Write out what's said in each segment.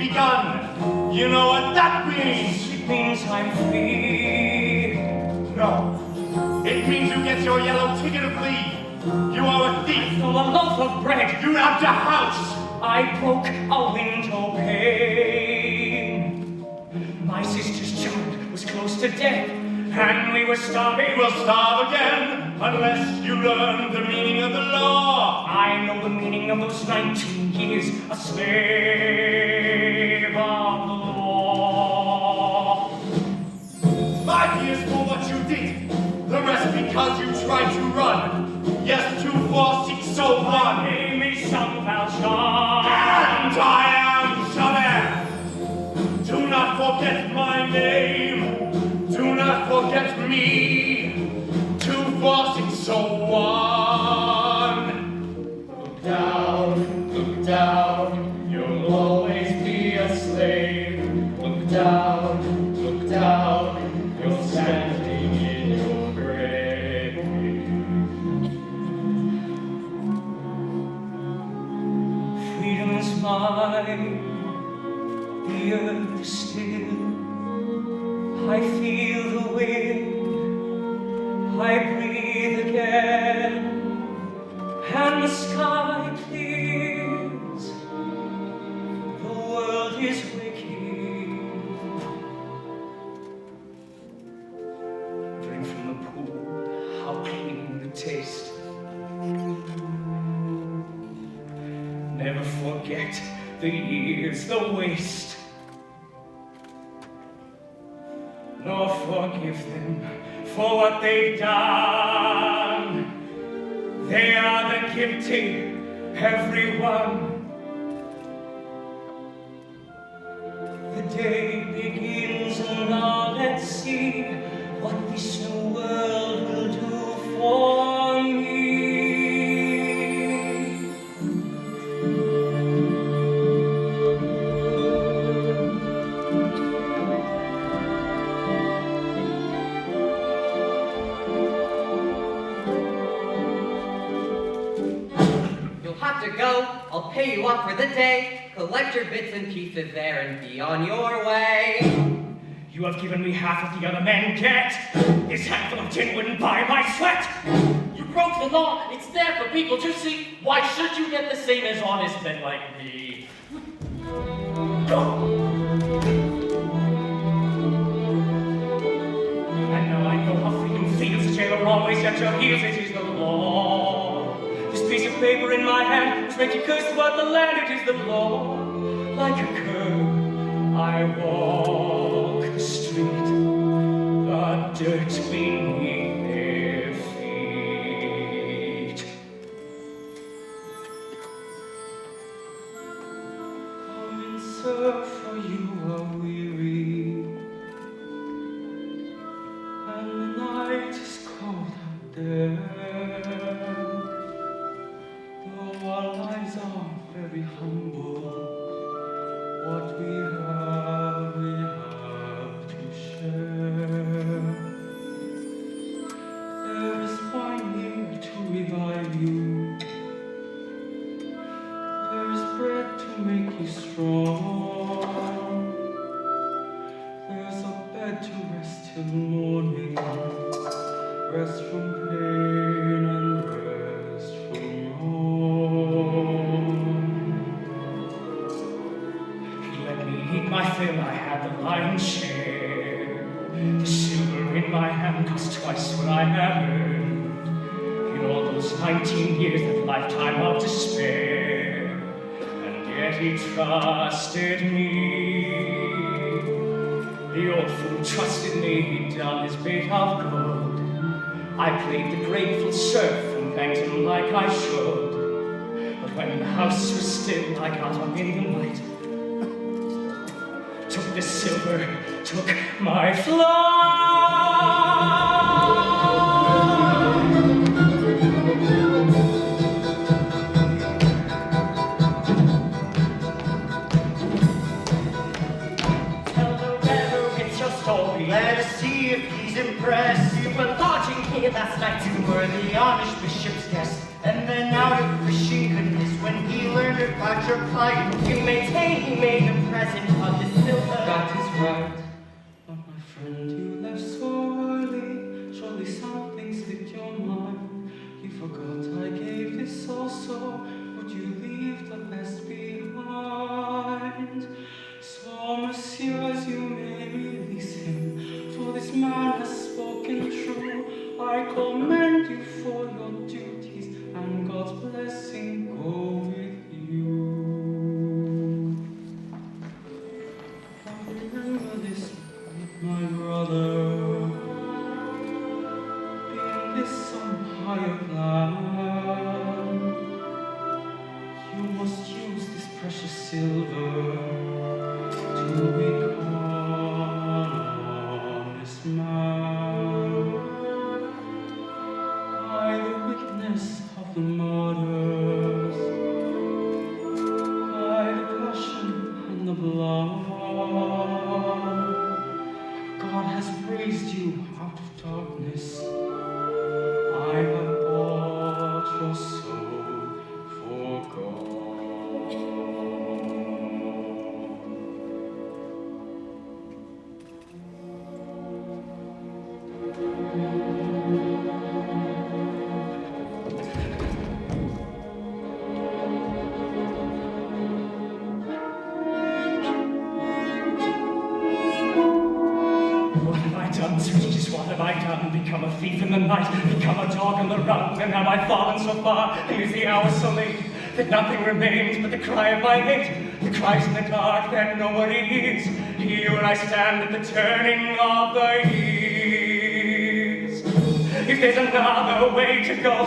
begun. You know what that means? It means I'm free. No. It means you get your yellow ticket of leave. You are a thief. For a loaf of bread. You robbed a house. I broke a window pane. My sister's child was close to death, and we were starving. We'll starve again, unless you learn the meaning of the law. I know the meaning of those 19 years, a slave of the law. 5 years for what you did, the rest because you tried to run. Yes, 2, 4, 6, so My on. name is Jean Valjean. And I am Javert. Do not forget my name. Do not forget me. 2, 4, 6, so on. Look down, you'll always be a slave. Look down, you're standing in your grave. Freedom is mine, the earth is still. I feel the wind, I breathe again, and the sky clears. The world is waking. Drink from the pool, how clean the taste. Never forget the years, the waste. Nor forgive them for what they've done. They are the guilty, everyone. The day begins, and now let's see what this new world will do for me. Go, I'll pay you up for the day. Collect your bits and pieces there and be on your way. You have given me half of the other men get. This handful of tin wouldn't buy my sweat. You broke the law. It's there for people to see. Why should you get the same as honest men like me? And now I know how freedom feels. The jailer always at your heels. It is the law. This piece of paper in my hand which makes you curse throughout the land. It is the law. Like a cur, I walk the street, the dirt beneath their feet. Come and surf, for you are weary, and the night is cold out there. Our lives are very humble. What we have to share. There is wine here to revive you. There is bread to make you strong. There's a bed to rest till morning. Rest from pain and rest from wrong. Eat my fill, I had the lion's share. The silver in my hand cost twice what I have earned. In all those 19 years, that lifetime of despair. And yet he trusted me. The old fool trusted me, he'd done his bit of good. I played the grateful serf and thanked him like I should. But when the house was still, I got up in the night. Took the silver, took my flight. Tell the reader it's your story. Let us see if he's impressed. You were lodging here last night. You were the Amish bishop's guest, and then out of Christian goodness when he learned wonder about your plight. You maintain he made a present of the silver. That is right. But my friend, you left so early. Surely something slipped your mind. You forgot I gave this also. Would you leave the best behind? So, messieurs, you may release him, for this man has spoken true. I commend you for your duties, and God's blessing go with you. Remember this, my brother, being this some higher plan, you must use this precious silver to become an honest man. By the witness of the martyrs, by the passion and the blood, God has raised you out of darkness. I have bought your soul for God. What have I done, sweeties, what have I done? Become a thief in the night, become a dog on the run, and have I fallen so far, and is the hour so late, that nothing remains but the cry of my hate, the cries in the dark that nobody heeds, here where I stand at the turning of the years. If there's another way to go,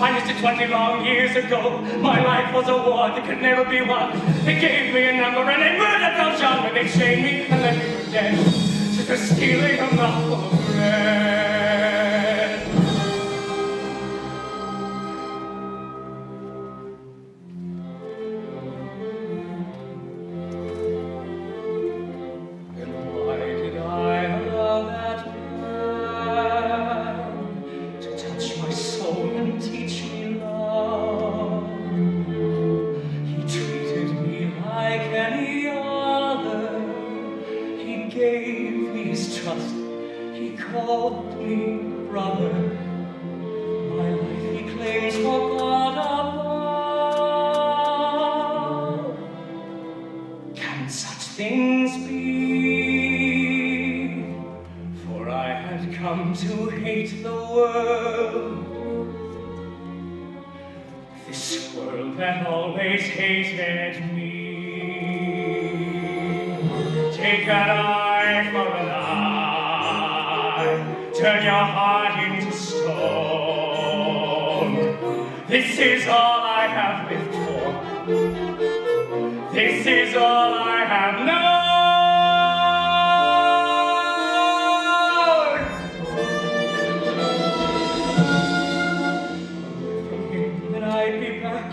I missed it 20 long years ago. My life was a war that could never be won. They gave me a number and they murdered Valjean, but they chained me and let me for dead. Just for stealing a mouthful of bread. And why did I allow that man to touch my soul and teach me love? He treated me like any other. He gave me his trust. He called me brother. My life he claims for God above. Can such things be? For I had come to hate the world. This world that always hated me. Take an eye for an eye, turn your heart into stone. This is all I have lived for. This is all I have known. From him that I'd be back,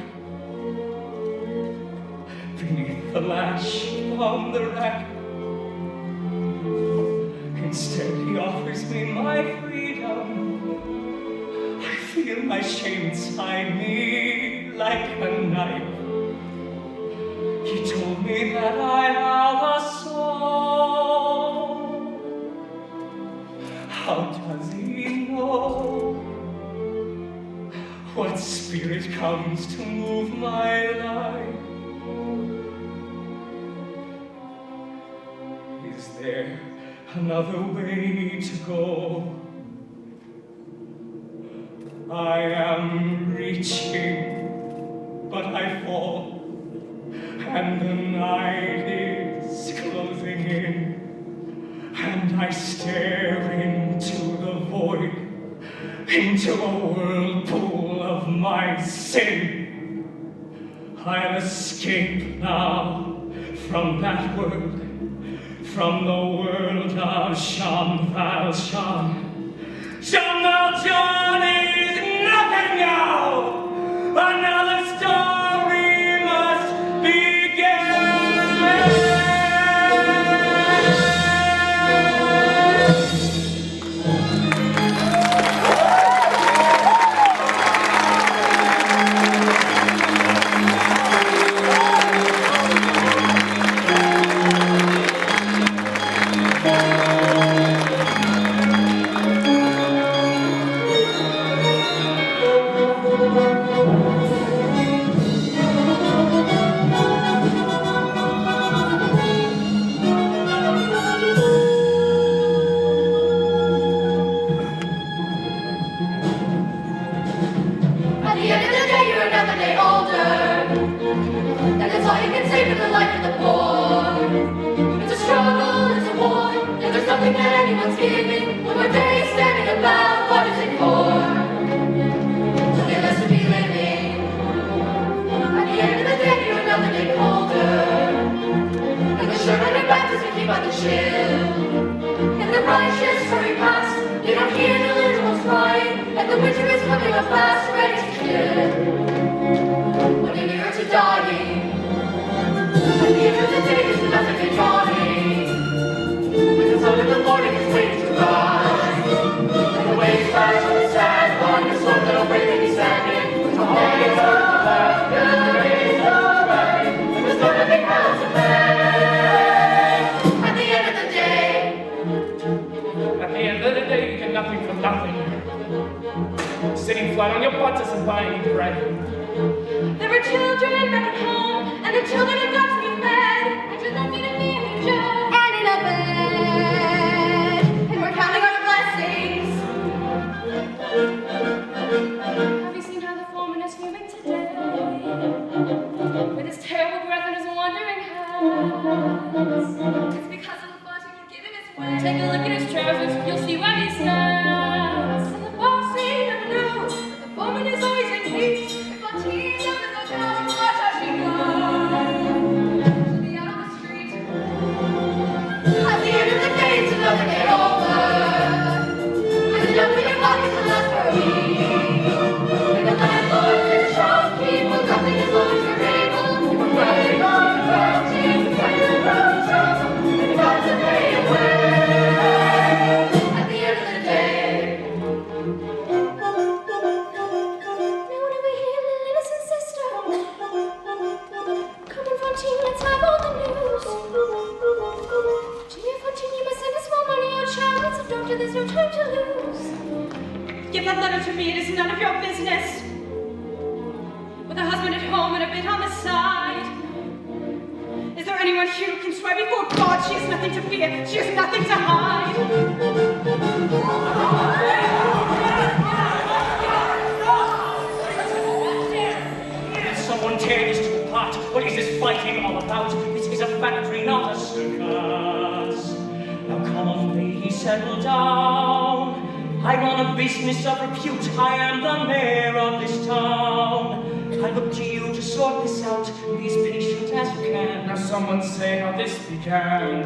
beneath the lash on the rack. Instead, he offers me my freedom. I feel my shame inside me like a knife. He told me that I have a soul. How does he know what spirit comes to move my life? Is there another way to go? I am reaching, but I fall, and the night is closing in, and I stare into the void, into a whirlpool of my sin. I'll escape now from that world, from the world of Jean Valjean. Jean Valjean is nothing now. Another story must begin. anyone's giving. One more day standing about, what is it for? Nothing less to be living. At the end of the day, you're another day colder. And the shirt on your back doesn't keep out the chill. And the righteous hurry past. You don't hear the little ones crying. And the winter is coming up fast, ready to kill. When you're nearer to dying. At the end of the day, there's nothing in dawning. When the sun in the morning is waiting to rise. And the waves crash on the sand, on your soul that'll break any standing. With the days of the left, the days of the right, and there's no nothing else to pay. At the end of the day. At the end of the day, you get nothing for nothing. Sitting flat on your butt doesn't buy any bread. There are children back at home, and the children have got to be fed. And you're lucky to be in Joe and in a bed. And we're counting our blessings. Have you seen how the foreman is fuming today? With his terrible breath and his wandering hands. It's because of the boss he won't give him his way. Take a look at his trousers, you'll see where he stands. And the boss ain't never knew that the foreman is always in heat. If our team doesn't go down, watch how she goes. She'll be out on the street. At the end of the day, it's another day over. With enough in your pocket to last for a week. And the landlord and the shopkeep will nothing as long as you're able. You were grabbing on the ground, Jesus, and the road shows. And you got to pay your way. At the end of the day. Now do we hear little innocent sister? Come in, Fantine, let's have all the news. Dear Fantine, you must send us more money, oh child. It's a doctor, there's no time to lose. Give that letter to me, it is none of your business. With a husband at home and a bit on the side. Is there anyone here who can swear before God she has nothing to fear, she has nothing to hide? Someone tear this to apart. What is this fighting all about? This is a factory, not a circus. Now come on, lady, settle down. I run a business of repute. I am the mayor of this town. I look to you to sort this out. Be as patient as you can. Now someone say how this began.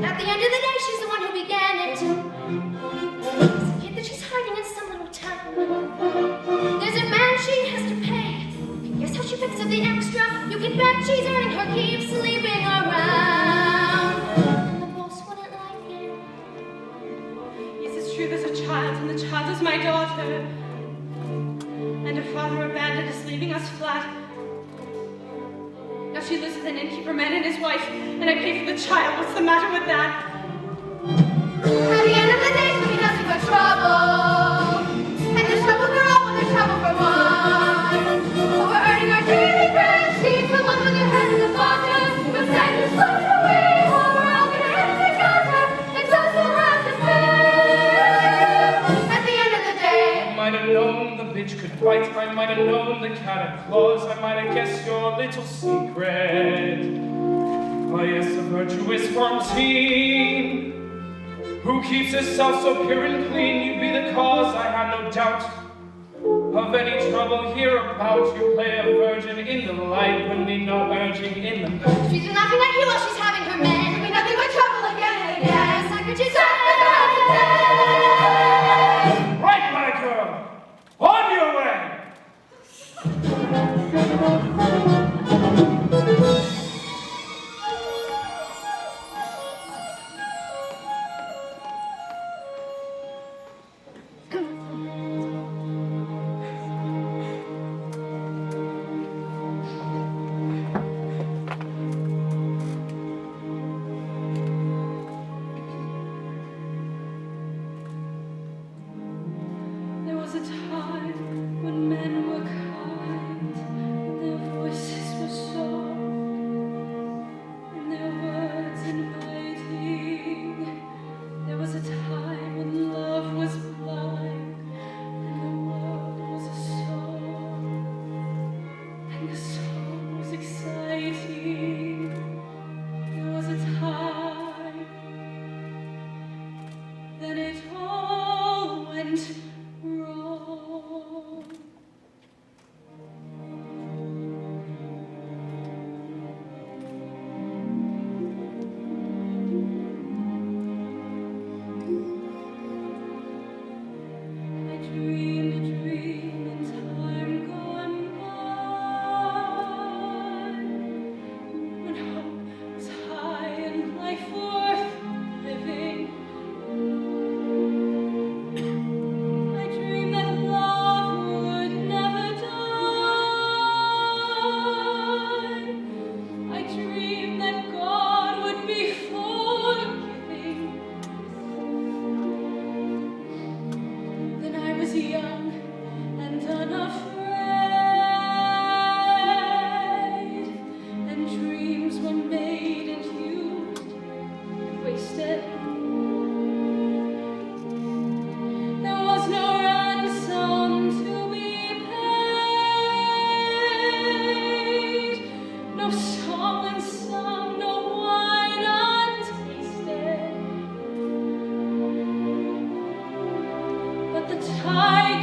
At the end of the day, she's the one who began it. It's a kid that she's hiding in some little town. There's a man she has to pay. Here's how she picks up the extra. You can bet she's earning her keep sleeping around. And the boss wouldn't like it. Yes, it's true, there's a child, and the child is my daughter. And her father abandoned us, leaving us flat. Now she lives with an innkeeper man and his wife, and I pay for the child. What's the matter with that? At the end of the day, she'll be nothing but trouble. And there's trouble for all, and there's trouble for one. But we're earning our daily bread. She's the one with her head in the bottom. We'll send her slowly away. While we're all gonna head to Gaza. It's us who'll have to pay. At the end of the day. I might have known the bitch could bite. I might have known the cat had claws. I might have guessed your little secret. Oh yes, a virtuous Fantine, who keeps herself so pure and clean. You'd be the cause, I have no doubt, of any trouble hereabout. You play a virgin in the light when need no urging in the night. She's laughing at you while she's having her men. It'll be nothing but trouble again and again. Socrates said. Right, my girl! On your way!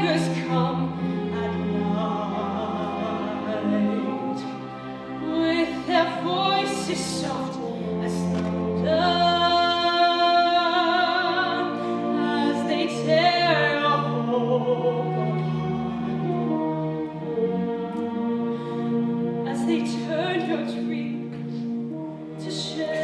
tigers come at night with their voices soft as thunder as they tear your hope apart, as they turn your dream to shame.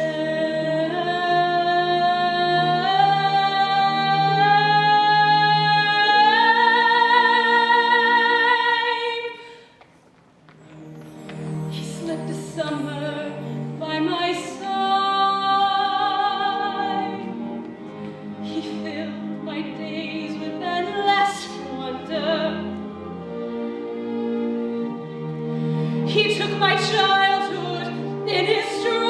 He slept a summer by my side. He filled my days with endless wonder. He took my childhood in his stride,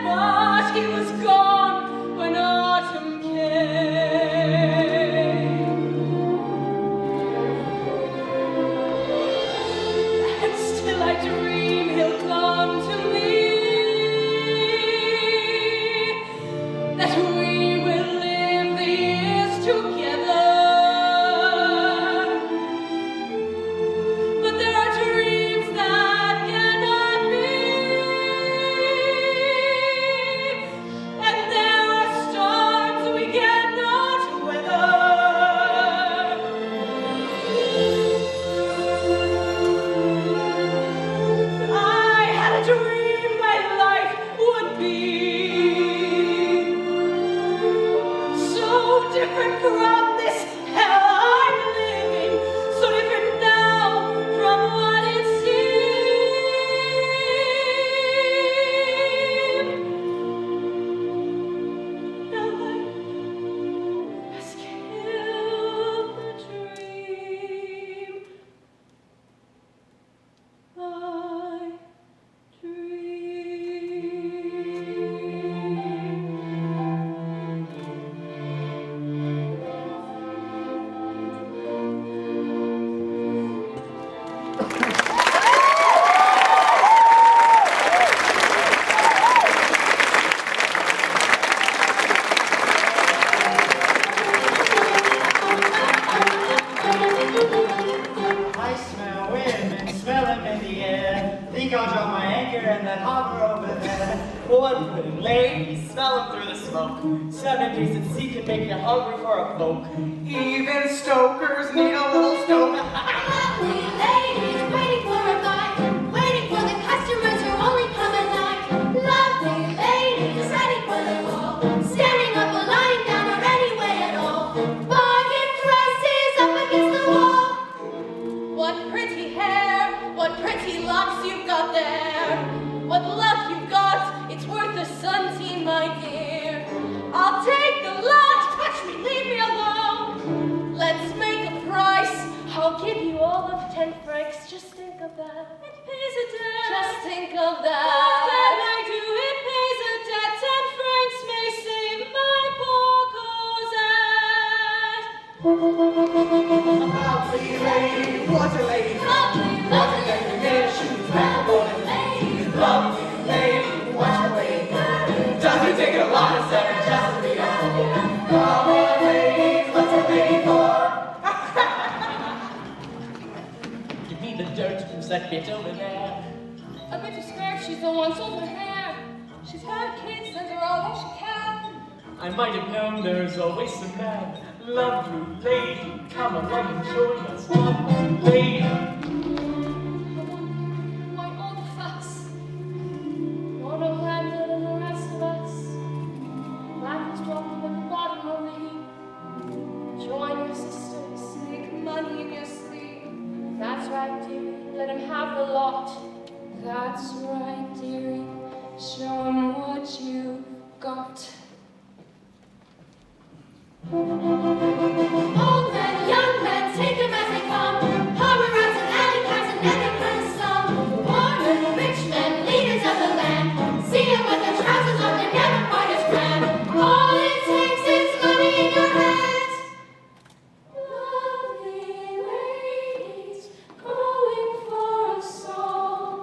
but he was gone when autumn came. And still I dream he'll come to me, that we will live the years together. But there are dreams that cannot be, and there are storms we cannot weather. I had a dream my life would be so different from this hell I'm living, so different now from what it seemed. Now life has killed the dream. My I smell women, smell them in the air. Think I'll drop my anchor and then hover over there. One pretty lady, smell them through the smoke. 7 days at sea can make you hungry for a poke. Even stokers need a little stoke. Lovely ladies waiting for a bite, waiting for the customers who only come at night. Lovely ladies ready for the call, standing up or lying down or any way at all. Bargain prices up against the wall. What pretty hair, what pretty locks you've got there. What luck you've got, it's worth a centime, my dear. I'll take the lot, touch me, leave me alone. Let's make a price, I'll give you all of 10 francs. Just think of that. It pays a debt. Just think of that. What can I do? It pays a debt. 10 francs may save my poor Cosette. Lovely lady, what a lady. Lovely, lovely lady, There shoes, macaroni. Lovely lady, what a lady. Doesn't take a lot of seven just to be a fool. Come on, ladies, what's a lady for? Give me the dirt from that bit over there. A bit of skirt, she's the one sold her hair. She's had kids, sends her all that she can. I might have known there's always a man. Lovely lady, come along and join us. Lovely lady. Why all the fuss? You're no grander than the rest of us. Life is dropping at the bottom of the heap. Join your sisters, make money in your sleep. That's right, dearie, let him have the lot. That's right, dearie, show him what you've got. Old men, young men, take them as they come. Harbor rats and alley cats and any kind of scum. Poor men, rich men, leaders of the land. See them with their trousers on, they're never quite as grand. All it takes is money in your hands. Lovely ladies, going for a song.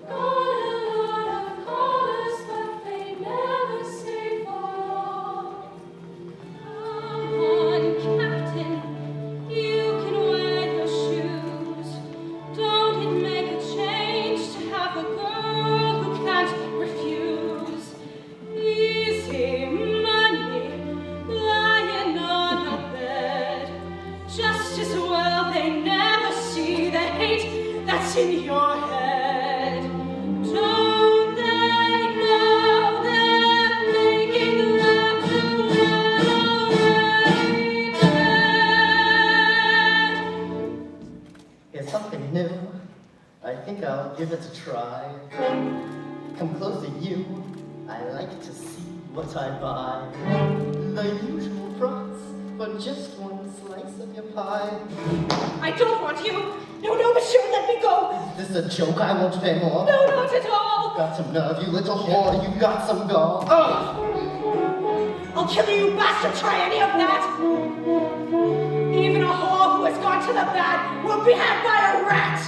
Got a lot of callers, but they never stay for long. give it a try. Come closer, you. I like to see what I buy. The usual price for just one slice of your pie. I don't want you. No, no, monsieur, let me go. Is this a joke? I won't pay more. No, not at all. Got some nerve, you little whore. You got some gall. I'll kill you, you bastard. Try any of that. Even a whore who has gone to the bad will be had by a rat.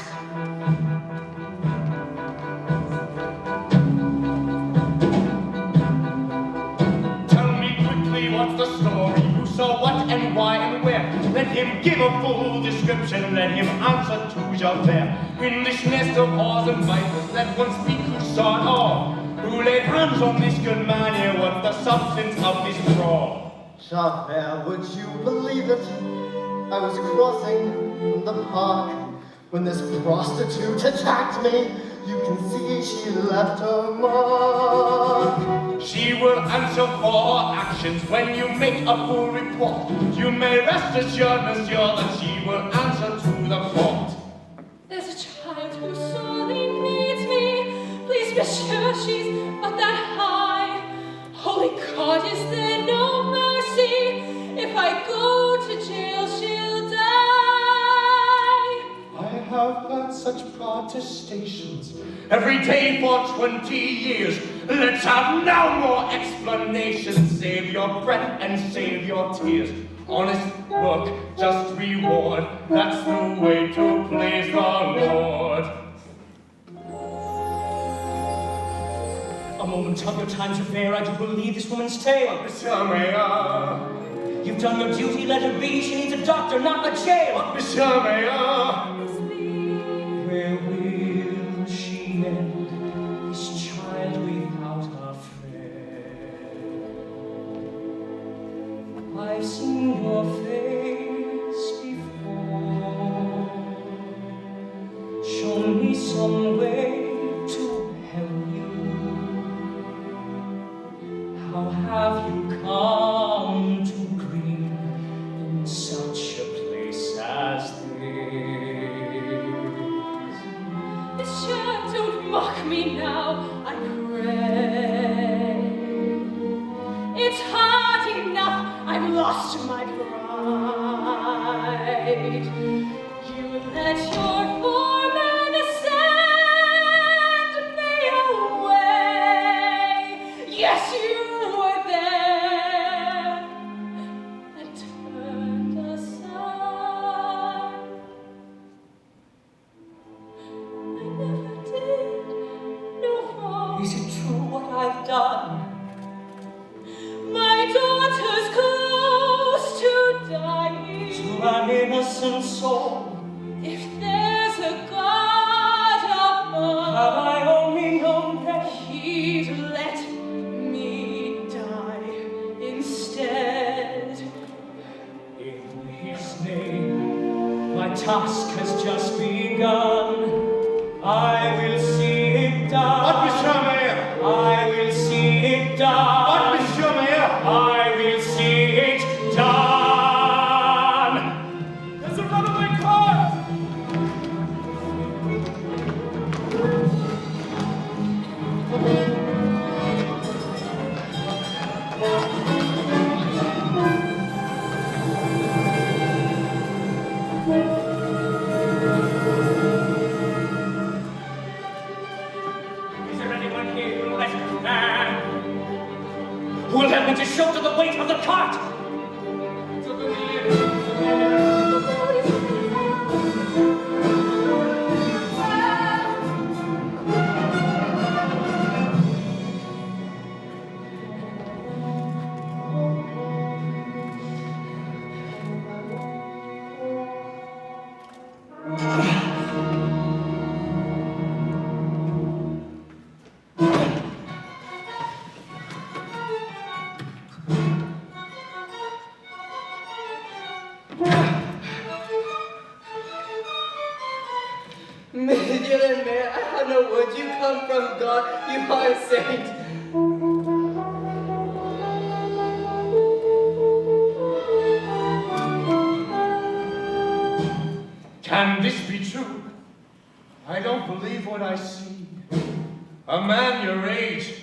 Tell me quickly what's the story, who saw what and why and where. Let him give a full description, let him answer to Javert. In this nest of whores and vipers, let one speak who saw it all. Who laid hands on this good man here, what's the substance of this fraud? Javert, would you believe it? I was crossing from the park when this prostitute attacked me. You can see she left her mark. She will answer for her actions when you make a full report. You may rest assured, monsieur, that she will answer to the court. There's a child who sorely needs me. Please, monsieur, she's but that high. Holy God, is there no mercy? If I go to jail, she'll die. I have heard such protestations every day for 20 years. Let's have no more explanations. Save your breath and save your tears. Honest work, just reward. That's the way to please the Lord. A moment of your time to fair, I do believe this woman's tale. Monsieur Mayor, You've done your duty, let her be. She needs a doctor, not a jail. Monsieur Mayor. Where will she end, this child without a friend? I've seen your face before. Show me some way to help you. How have you come to grieve in such a place as this? Monsieur, don't mock me now, I pray. It's hard enough, I've lost my pride. You let your foreman send me away. Yes, you were there and turned aside. I never did no wrong. Is it true what I've done? My daughter's close to dying. To an innocent soul, If there's a God above, have I only known that He'd let me die instead. in His name my task has just begun. I will see it done. What, Monsieur Mayor? I will see it done. What, Monsieur Mayor? I will see it done. There's a runaway car. Is there anyone here who will let me down? Who will help me to shoulder the weight of the cart? Monsieur Mayor, I have no words. You come from God. You are a saint. Can this be true? I don't believe what I see. a man your age,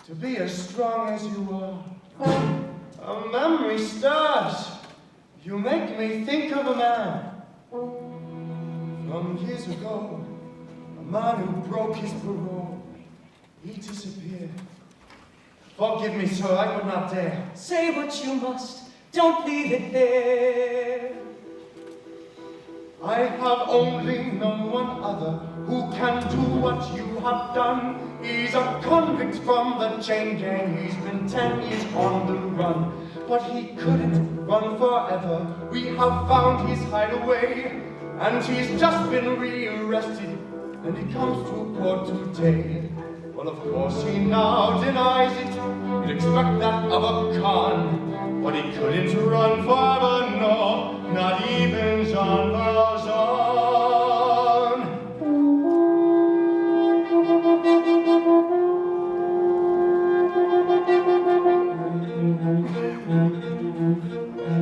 to be as strong as you are. A memory stirs. You make me think of a man from years ago, a man who broke his parole. He disappeared. Forgive me, sir, I would not dare. Say what you must, don't leave it there. I have only known one other who can do what you have done. He's a convict from the chain gang. He's been 10 years on the run. But he couldn't run forever. We have found his hideaway, and he's just been rearrested, and he comes to court today. Well, of course he now denies it. You'd expect that of a con, but he couldn't run forever, no, not even Jean Valjean.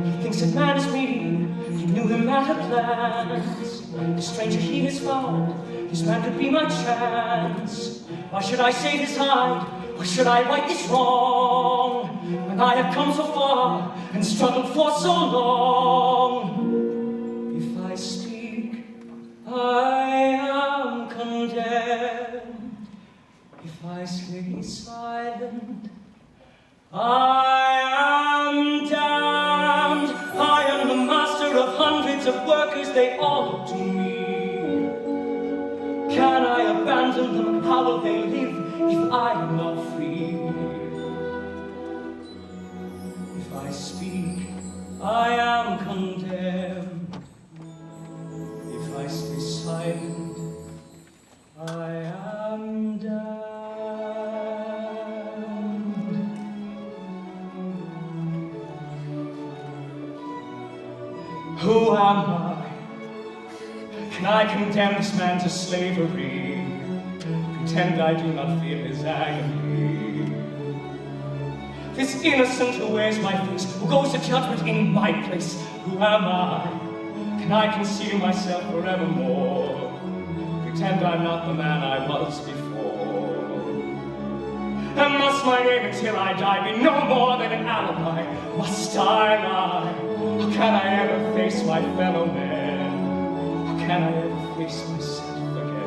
He thinks that man is mean, he knew him at a glance. The stranger he has found, this man could be my chance. Why should I save his hide? Why should I right this wrong? When I have come so far and struggled for so long. If I speak, I am condemned. If I stay silent, I am damned. I am the master of hundreds of workers, they all look to me. Can I abandon them? How will they live if I am not free? If I speak, I am condemned. If I stay silent, I am damned. Who am I? Can I condemn this man to slavery? Pretend I do not feel his agony. This innocent who wears my face, who goes to judgment in my place, who am I? Can I conceal myself forevermore? Pretend I'm not the man I was before. And must my name until I die be no more than an alibi? Must I lie? How can I ever face my fellow man? How can I ever face myself again?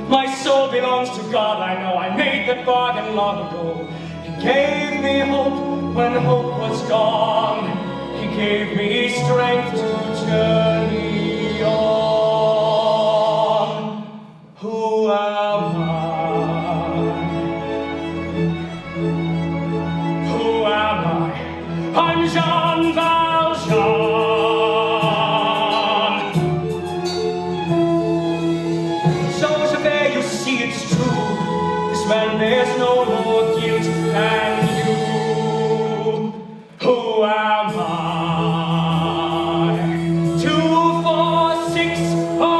My soul belongs to God, I know. I made that bargain long ago. He gave me hope when hope was gone. He gave me strength to journey on. Who am I? Who am I? I'm Jean Valjean. So Javert, you see it's true. This man bears no more guilt than you. Who am I? 2, 4, 6, oh,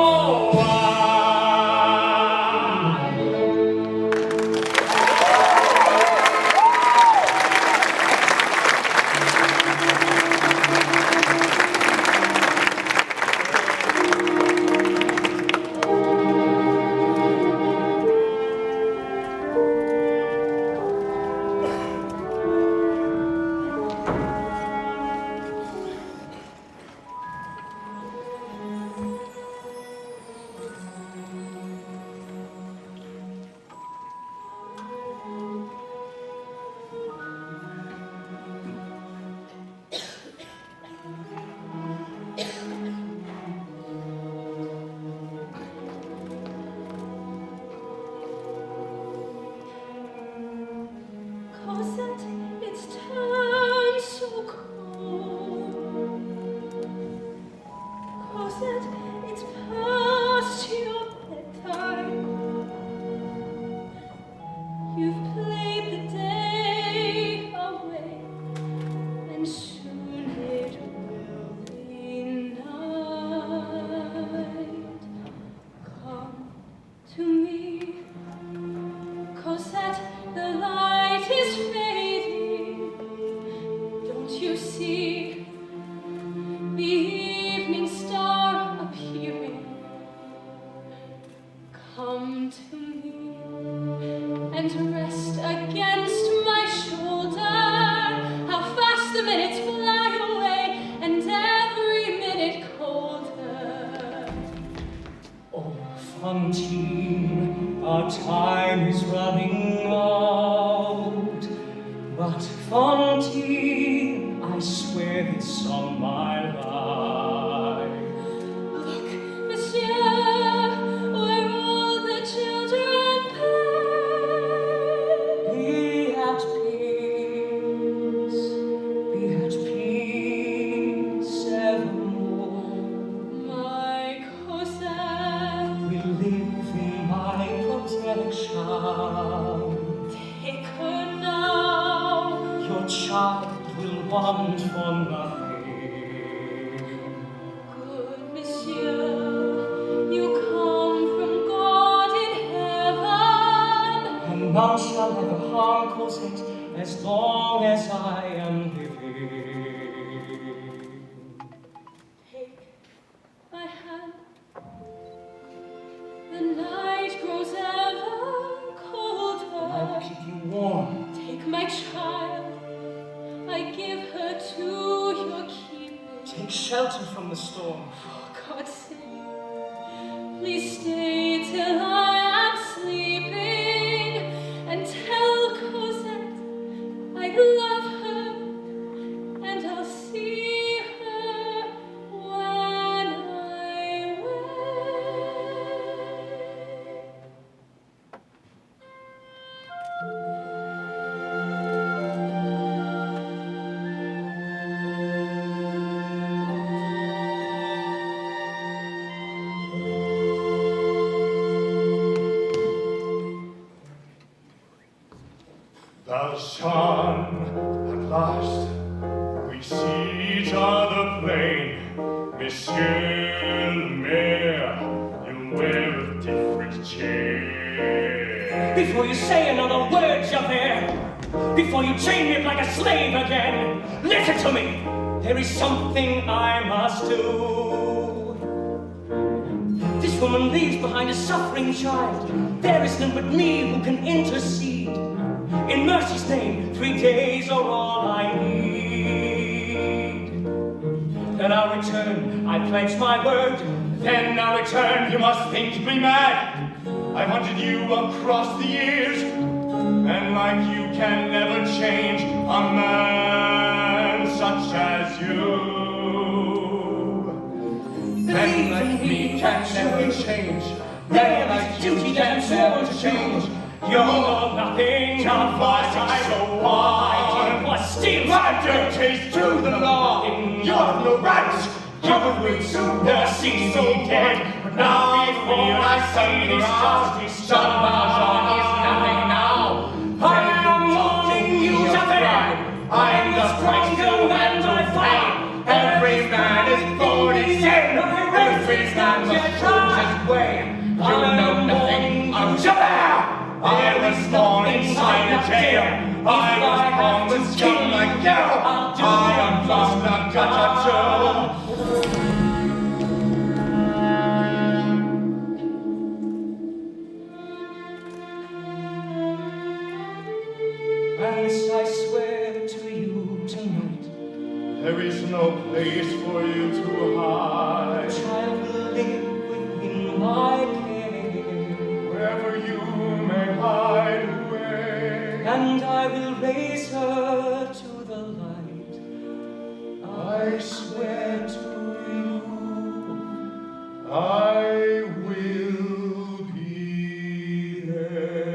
and rest against my shoulder. How fast the minutes fly away, and every minute colder. Oh, Fantine, our time is running out. But Fantine, I swear this on my life. Look, monsieur, where all the children play. Be at peace evermore. My Cosette, We live in my protection. take her now. Your child will want for nothing. Good monsieur, you come from God in heaven. And none shall ever harm Cosette as long as I am living. Take my hand. The night grows ever colder. I will keep you warm. Take my child. I give her to your keeping. Take shelter from the storm. For God's sake, please stay till I am sleeping, and tell Cosette I love her, and I'll see her when I wake. The sun, at last, we see each other plain. Monsieur le Maire, you wear a different chain. Before you say another word, Javert, before you chain me like a slave again, listen to me. There is something I must do. This woman leaves behind a suffering child. There is none but me who can intercede. In mercy's name, 3 days are all I need. Then I'll return, I pledge my word. Then I'll return, you must think me mad. I've hunted you across the years, and like you can never change a man such as you. Men like me can never change. Men like you can never change. You know nothing of what I so wide. what steals Magic taste to the law. You have no rights. You would win soon. the sea so dead. But now before I see this justice, Jean Valjean is nothing now. I am warning you, Javert. I am the stronger man I fight. Every man is born in sin. Every man must choose his way. You know nothing of Javert. I was born inside a jail. I was born with skin like you. I am lost, not got a And this I swear to you tonight. There is no place for you to hide. Child will live within my care. Wherever you may hide away. And I will raise her to the light. I swear to you, I will be there.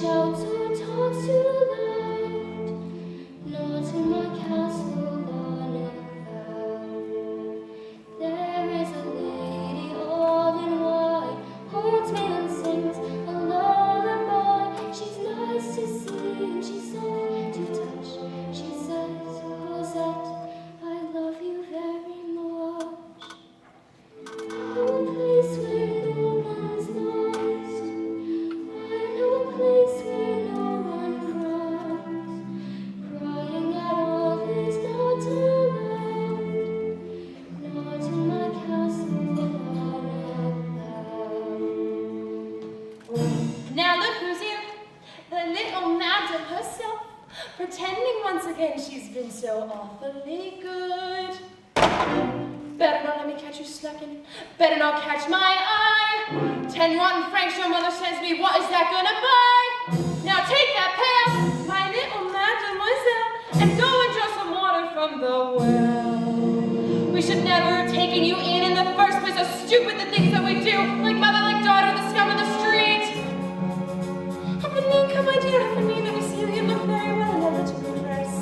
shouts or talks too loud. Not in my castle on a cloud. There is a lady all in white, holds me and sings a lullaby. She's nice to see and she's soft to touch. She says, Cosette, I love you very much. No place where no one's lost. I know a place where no one cries. Crying at all is not allowed. Not in my castle on a cloud. Now look who's here, the little madam herself, pretending once again she's been so awfully good. Better not let me catch you slacking, better not catch my eye. 10 rotten francs your mother sends me, what is that gonna buy? Now take that pail, my little mademoiselle, and go and draw some water from the well. We should never have taken you in the first place, so stupid the things that we do, like mother, like daughter, the scum of the street. Evelina, my dear Evelina, we see that you look very well in that little dress.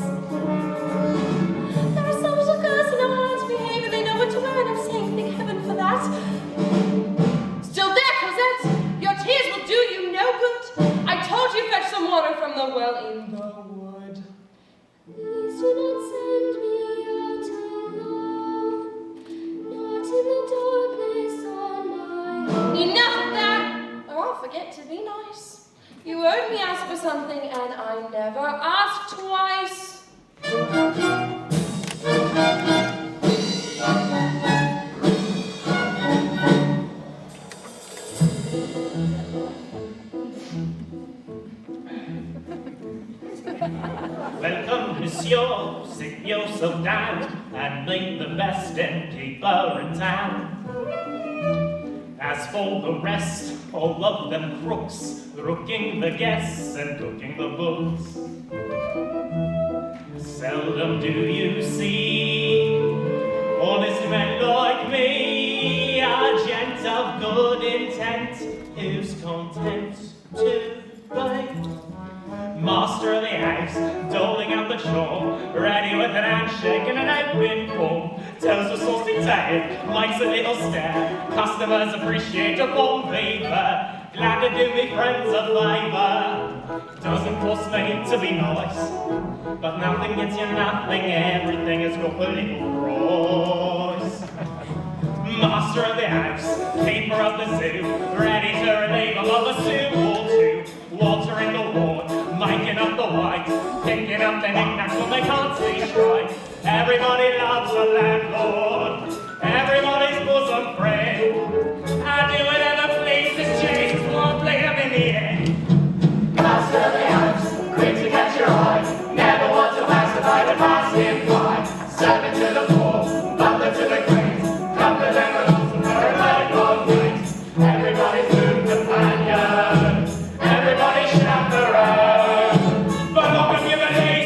There are some little girls who know how to behave and they know what to wear, and I'm saying thank heaven for that. Still there, Cosette! Your tears will do you no good. I told you fetch some water from the well in the wood. Please do not send me out alone, not in the darkness on my own. Enough of that, or I'll forget to be nice. You heard me ask for something, and I never asked twice. Welcome, monsieur, sit yourself down and meet the best innkeeper in town. As for the rest, all of them crooks, rooking the guests and cooking the books. Seldom do you see honest men like me, a gent of good intent, who's content to bite. Master of the house, doling out the chore, ready with an handshake and an open palm. Tells a saucy tale, makes a little stare. Customers appreciate a bon vivre, glad to do me friends a favour. Doesn't cost me to be nice, but nothing gets you nothing, everything has got a little price. Master of the house, keeper of the zoo, ready to relieve a of a soup or two. Water in the ward, making up the white, picking up the knickknacks when they can't see straight. Everybody loves a landlord, everybody's bosom friend. I do whatever pleases Jesus, won't play him in the end. Master of the house, quick to catch your eye, never want to masturbate but pass him by. Servant to the poor, butler to the queen, comfort them with lots of very late long weeks. Everybody's food companion, everybody's chaperone. But look at you,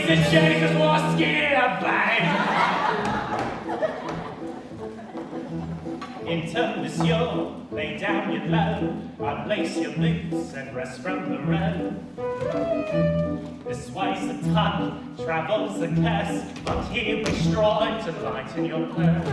pleases Jesus, won't skin in a bag. Enter, monsieur, lay down your load, unlace your boots and rest from the road. This way's the ton, travel's the curse, but here we strive to lighten your purse.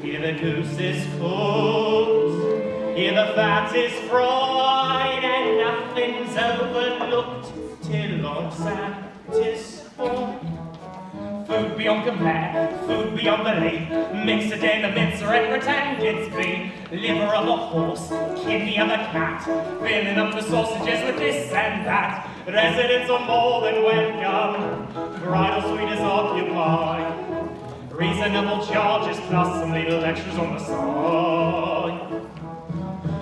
Here the goose is cooked, here the fat is fried, and nothing's overlooked till I'm satisfied. Food beyond compare, food beyond belief. Mix it in a mincer and pretend it's beef. Liver of a horse, kidney of a cat. Filling up the sausages with this and that. Residents are more than welcome. Bridal suite is occupied. Reasonable charges plus some little extras on the side.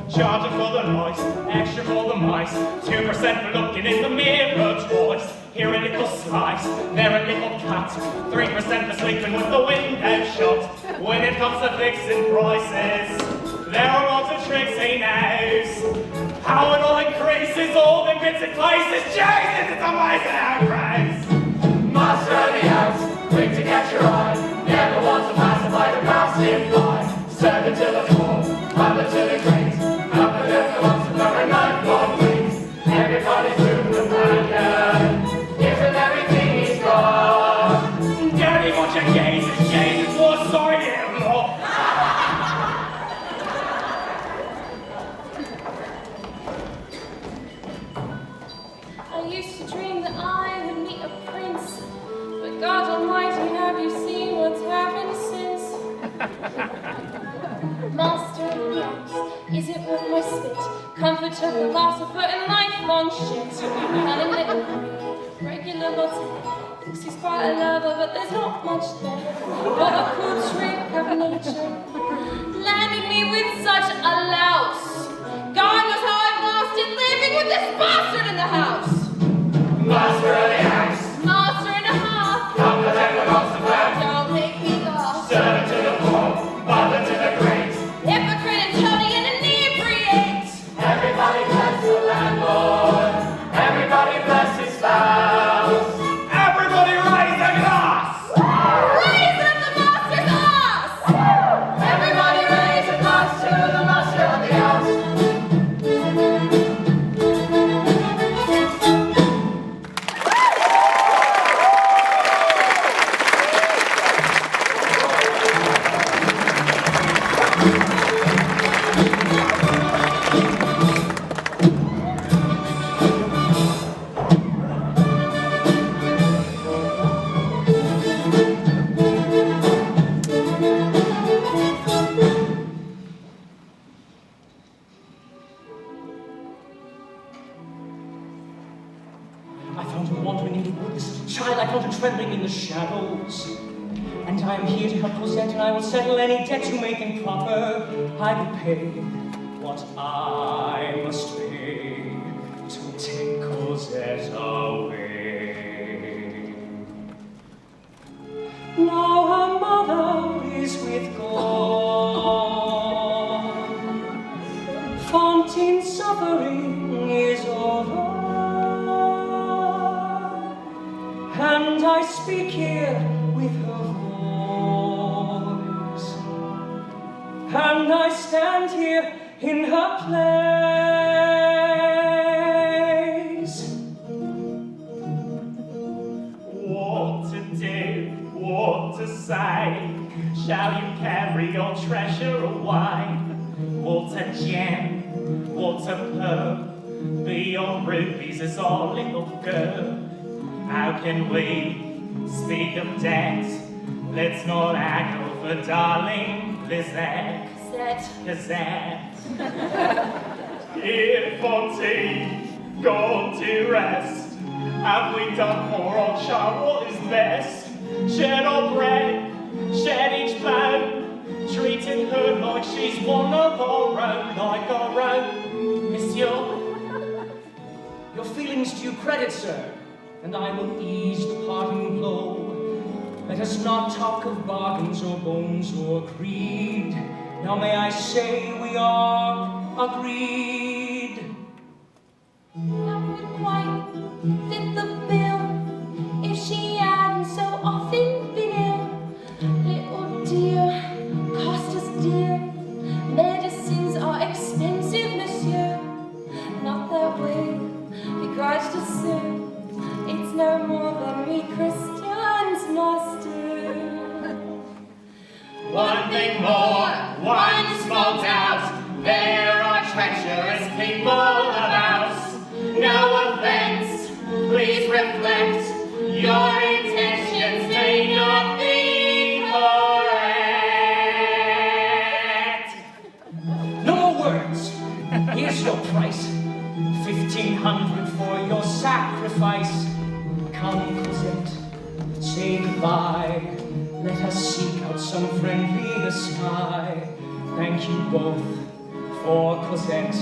Charging for the noise, extra for the mice. 2% for looking in the mirror twice. Here a little slice, there a little cut. 3% for sleeping with the window shut. When it comes to fixing prices, there are lots of tricks he knows. How it all increases, all the bits and places. Jesus, it's amazing how it grows. Master of the house, quick to catch your eye, never want to masturbate but pass him by. Servant to the poor, butler to the queens, comfort them for once and very night long weeks. Master of the house, is it worth my spit? Comforter, philosopher, and lifelong shit. Helen little regular hotel. Thinks he's quite a lover, but there's not much there. What a cool trick of nature, landing me with such a louse. God knows how I've lost it living with this bastard in the house. Master of the house, Master and a half, comfort and philosopher, don't make me laugh. servant to the poor, father to the great. Hypocrite and toady and inebriate. Everybody bless the landlord, everybody bless his spouse. Everybody raise a glass! Raise up the master's ass! Everybody raise a glass to the master of the house. I found her wandering in the woods, child, I found her trembling in the shadows. And I am here to help Cosette, and I will settle any debt you may think proper. I will pay what I must pay to take Cosette away. Now her mother is with God. Fantine's suffering is over. And I speak here with her voice, and I stand here in her place. What to do, what to say? Shall you carry your treasure away? What a gem, what a pearl, be your rubies as our little girl. How can we speak of debt? Let's not haggle for darling Lizette. Cosette. Here, Fantine, gone to rest. Have we done for our child what is best? Shared our bread, shared each bone, treated her like she's one of our own, like our own. Monsieur, Your feelings do you credit, sir, and I will ease the parting blow. Let us not talk of bargains or bones or creed. Now may I say we are agreed. That would quite fit the bill if she hadn't so often been ill. Little dear, cost us dear. Medicines are expensive, monsieur. Not that way, begrudge to sue. It's no more than we Christians must do. one thing more, one small doubt. There are treacherous people about. No offense, please reflect. Your intentions may not be correct. No more words. Here's your price. 1,500 for your sacrifice. Come, Cosette, say goodbye. Let us seek out some friendlier sky. Thank you both for Cosette.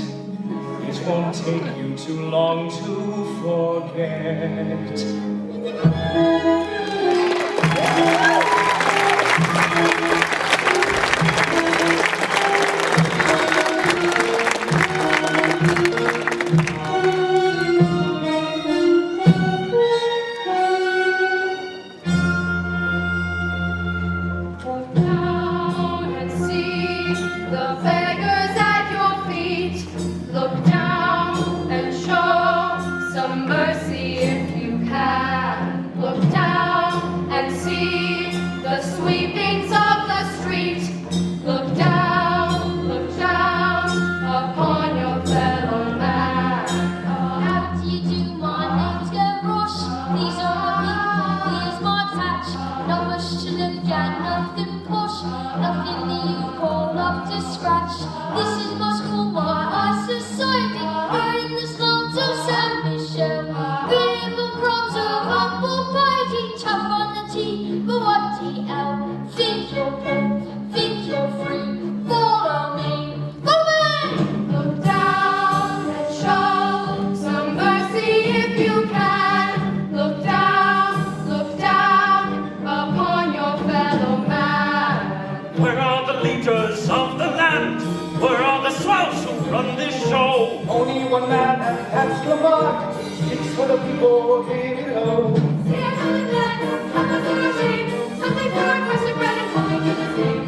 It won't take you too long to forget. Look down and see the beggars at your feet. Look down and show some mercy if you can. Look down and see the sweepings of the street. Look down upon your fellow man. How do you do? My name's Gavroche. These are my people, here's my patch. Not much to look at, nothing posh, nothing new. Only one man, and that's Lamarck, speaks for the people here below. See, I'm coming back, I'm not so ashamed. Something for our crust of bread and honey in his name.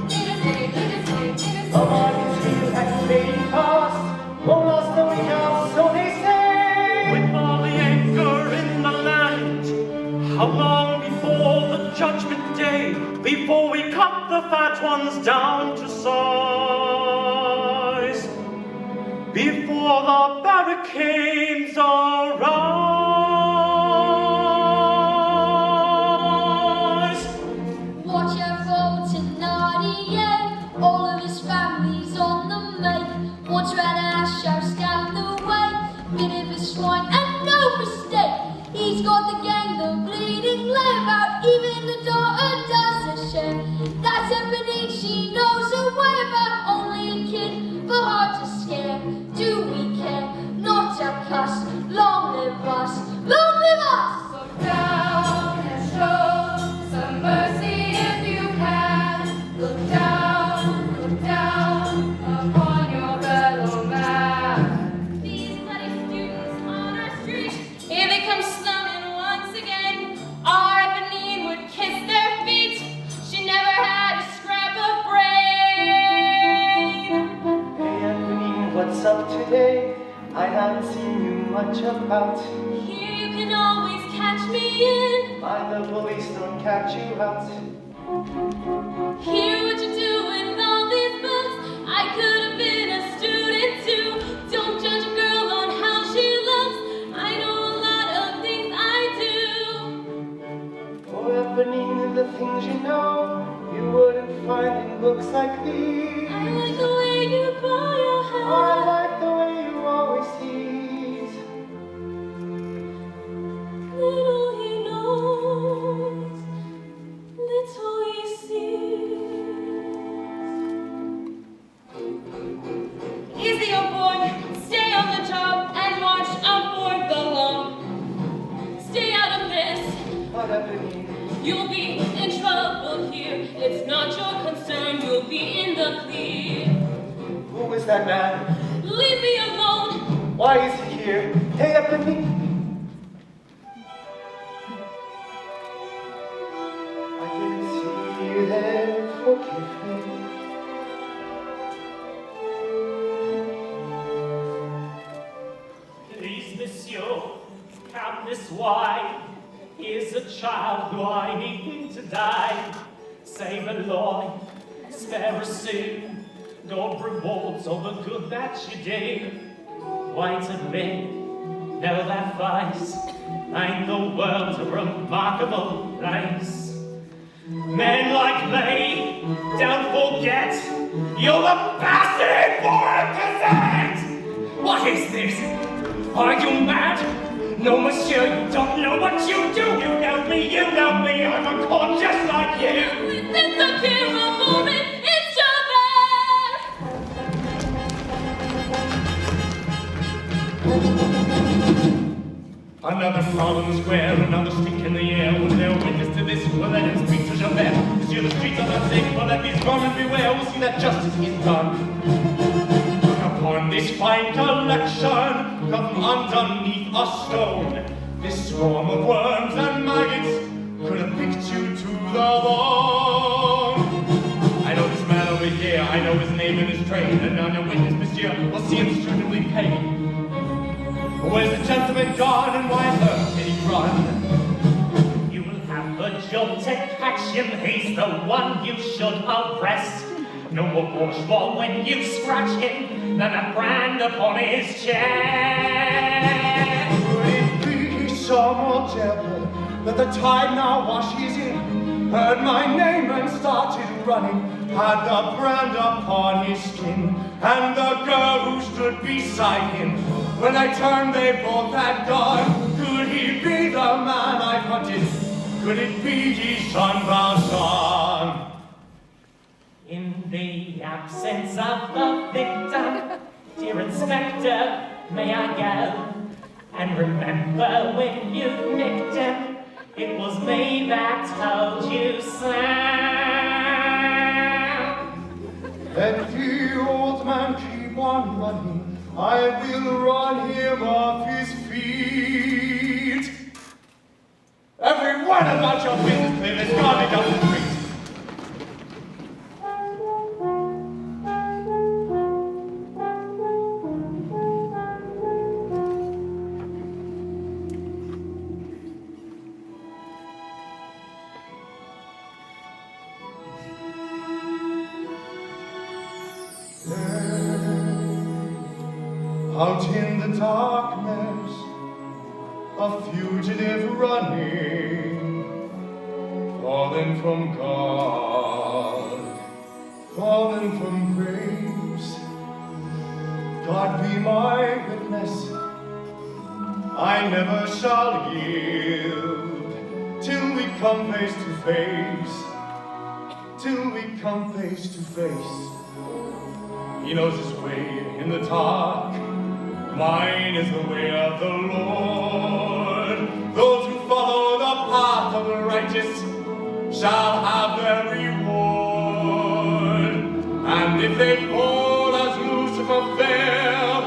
In his name, in his name, in his name. Come on, his heel and lady fast, won't last the week out, so they say. With all the anger in the land, how long before the judgment day, before we cut the fat ones down to size, before the barricades are rise? Watch out for tonight, yeah. All of his family's on the make. Once ran ash out down the way. Bit of a swine and no mistake. He's got the gang, the bleeding live out. Even the daughter does the shame. That's Ebony, she knows her way about. Only a kid, but hard to scare. Do we care? Not a cuss. Long live us. Long live us! Look down and show some mercy if you can. Look down upon your fellow man. These bloody students on our street, here they come slumming once again. Our Eponine would kiss their feet. She never had a scrap of brain. Hey Anthony, what's up today? I haven't seen you much about. Here you can always catch me in. Mind the police don't catch you out. Hear what you do with all these books. I could have been a student too. Don't judge a girl on how she looks. I know a lot of things I do. Oh, Eponine, the things you know, you wouldn't find in books like these. I like the way you bow your head. I like the way you always tease. Little he knows, little he sees. Easy, old boy, stay on the job and watch out for the law. Stay out of this, What, Eponine? you'll be in trouble here. It's not your concern, you'll be in the clear. Who is that man? Leave me alone. Why is he here? Hey, Eponine! I didn't see you there, forgive me. Please, monsieur, count this wine. Here's a child who I need to die. Save the Lord, spare us soon. God rewards all the good that you do. White and red, know that face. Ain't the world a remarkable place? Men like me, don't forget, you're the bastard for a cassette! What is this? Are you mad? No, monsieur, you don't know what you do. You know me, I'm a con just like you. It's a hero moment, it's your bad. Another Parliament Square, another streak in the air. Was there a witness to this? Well, let him speak to Javert. Monsieur, the streets are not safe, but let these vermin beware. We'll see that justice is done. Upon this fine collection, come from underneath a stone. This swarm of worms and maggots could have picked you to the bone. I know this man over here, I know his name and his trade, and on your witness, monsieur, we'll see him suitably paid. Where's the gentleman gone, and why on earth did he run? You will have a job to catch him, he's the one you should arrest. No more bourgeois when you scratch him than a brand upon his chest. Could it be some old jailbird that the tide now washes in? Heard my name and started running, had the brand upon his skin, and the girl who stood beside him. When I turned, they both had gone. Could he be the man I hunted? Could it be Jean Valjean? In the absence of the victim, dear Inspector, may I go? And remember when you nicked him, it was me that told you so. Let the old man keep everyone running, I will run him off his feet. Everyone about your business, please, garbage up the street. Out in the darkness, a fugitive running, fallen from God, fallen from grace. God be my witness, I never shall yield till we come face to face, till we come face to face. He knows his way in the dark. Mine is the way of the Lord. Those who follow the path of the righteous shall have their reward. And if they fall as Lucifer fell,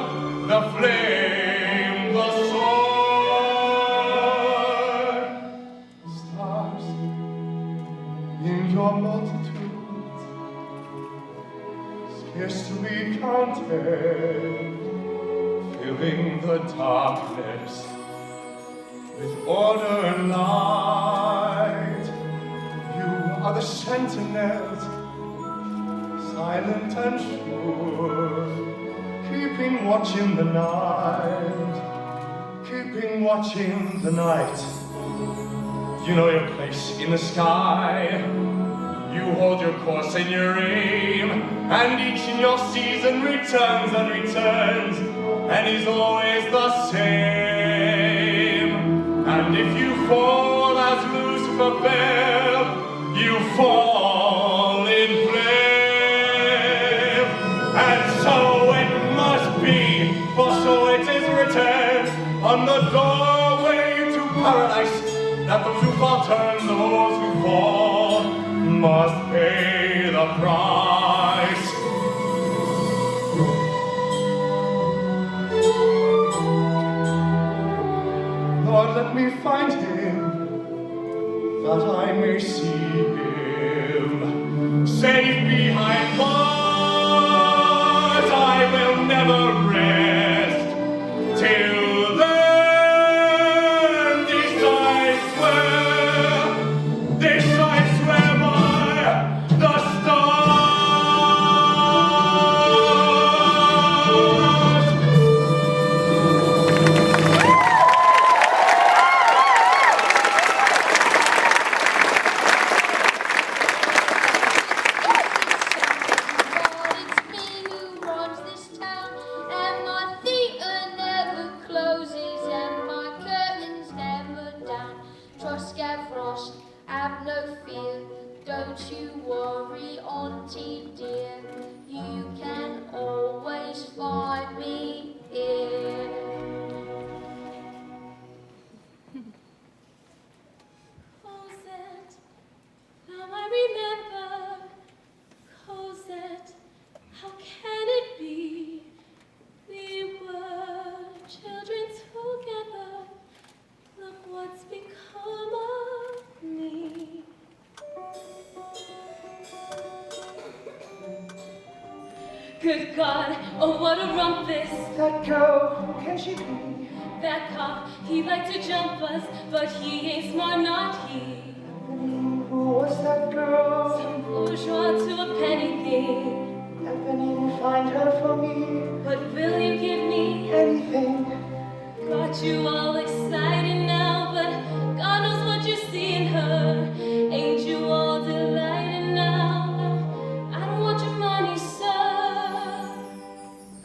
the flame, the sword, stars in your multitudes, scarce to be counted, filling the darkness with order and light. You are the sentinels, silent and sure, keeping watch in the night, keeping watch in the night. You know your place in the sky, you hold your course and your aim, and each in your season returns and returns, and is always the same. And if you fall as Lucifer fell, you fall in flame. And so it must be, for so it is written on the doorway to paradise, that those who fall turn, those who fall must pay the price. Lord, let me find him, that I may see him. Safe behind bars, I will never rest. Till then, this I swear by the stars. Good God, oh what a rumpus! That girl, who can she be? That cop, he liked to jump us, but he ain't smart, not he. Who was that girl? Some bourgeois to a penny thing. Eponine, find her for me. What will you give me? Anything. Got you all excited now, but God knows what you see in her. Ain't you all delighted now? I don't want your money, sir.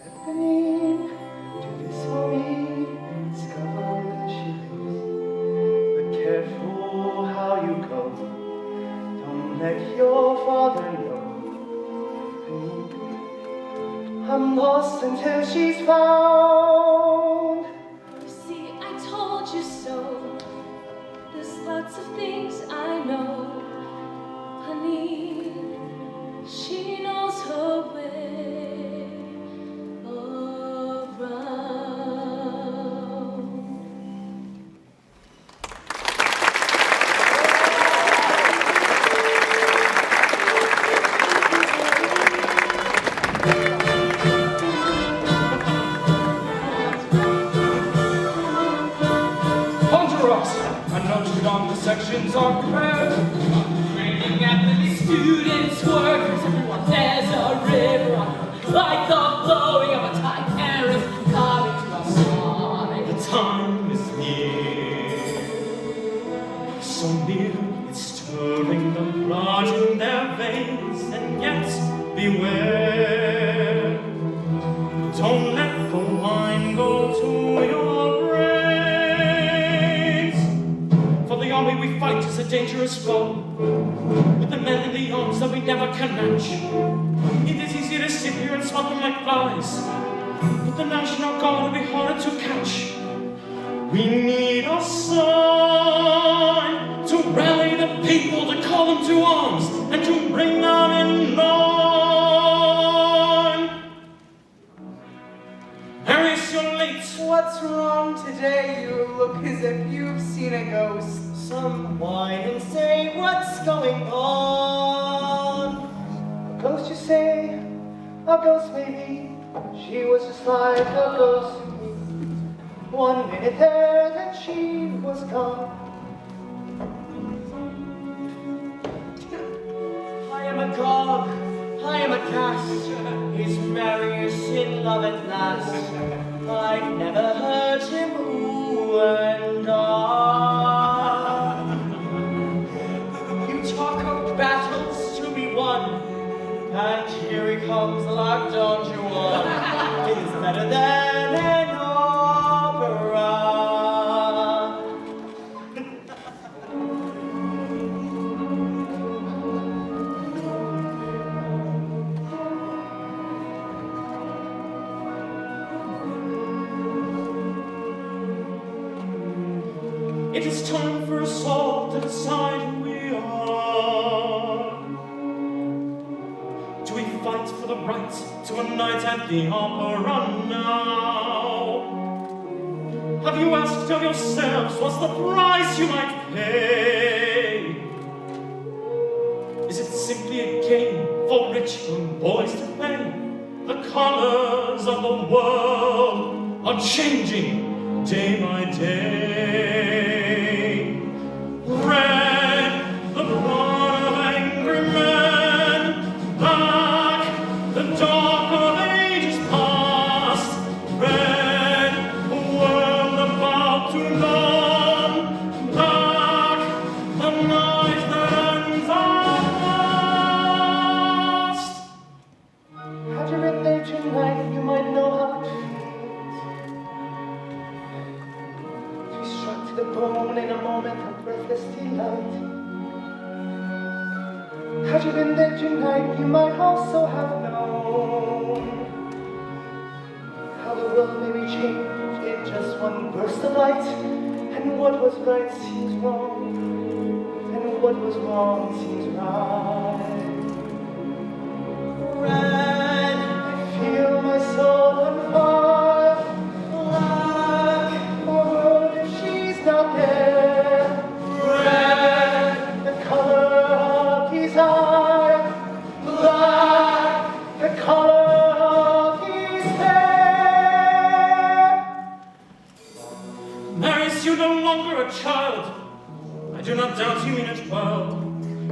Eponine, do this for me. Discover that she lives. But careful how you go. Don't let your father know. Eponine, I'm lost until she's found. You see, I told you so. There's lots of things I know. Honey, she knows her way. sections are fair. Training athletes, students, workers, everyone, there's a river on her, like the flowing of a tide, carries coming to our side. The time is near, so near, it's stirring the blood in their veins, and yet beware, don't let the wine go to your brains. For the army we fight is a dangerous foe, with the men in the arms that we never can match. It is easy to sit here and swat them like flies, but the National Guard will be harder to catch. We need a sign to rally the people, to call them to arms, and to bring them in line. Marius, you're late. What's wrong today? You look as if you've seen a ghost. Some wine and say what's going on. A ghost, you say? A ghost, maybe. She was just like a ghost to me. 1 minute there, then she was gone. I am a dog. I am a cat. Is Marius in love at last? I've never heard him ooh and ah. You talk of battles to be won, and here he comes like Don Juan. It is better than an opera. It is time for us all to decide who we are. Do we fight for the right to a night at the opera now? Have you asked of yourselves what's the price you might pay? Is it simply a game for rich young boys to play? The colors of the world are changing day by day. Red, the blood of angry men. Black, the dark of ages past. Red, a world about to dawn. Black, the night that ends at last. Had you been there tonight, you might know how it feels. To be struck to the bone in a moment of breathless delight. Had you been there tonight, you might also have known how the world may be changed in just one burst of light, and what was right seems wrong, and what was wrong seems right. Red, I feel my soul on fire. Black, my world if she's not there. Red, the color of desire. Black, the color of despair. Marius, you're no longer a child. I do not doubt you mean it well.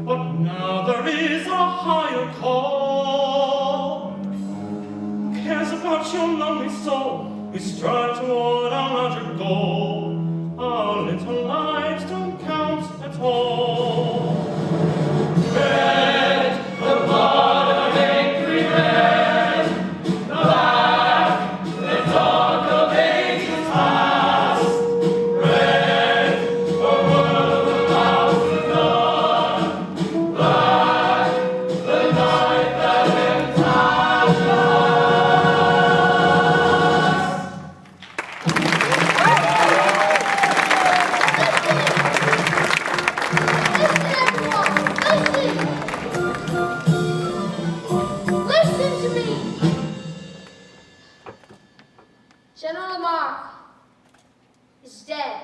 But now there is a higher call. Who cares about your lonely soul? We strive toward our larger goal. Our little lives don't count at all. Red, the blood of angry men. Black, the dark of ages past. Red, a world about to dawn. Black, the night that ends at last. Listen to me! General Lamarck is dead.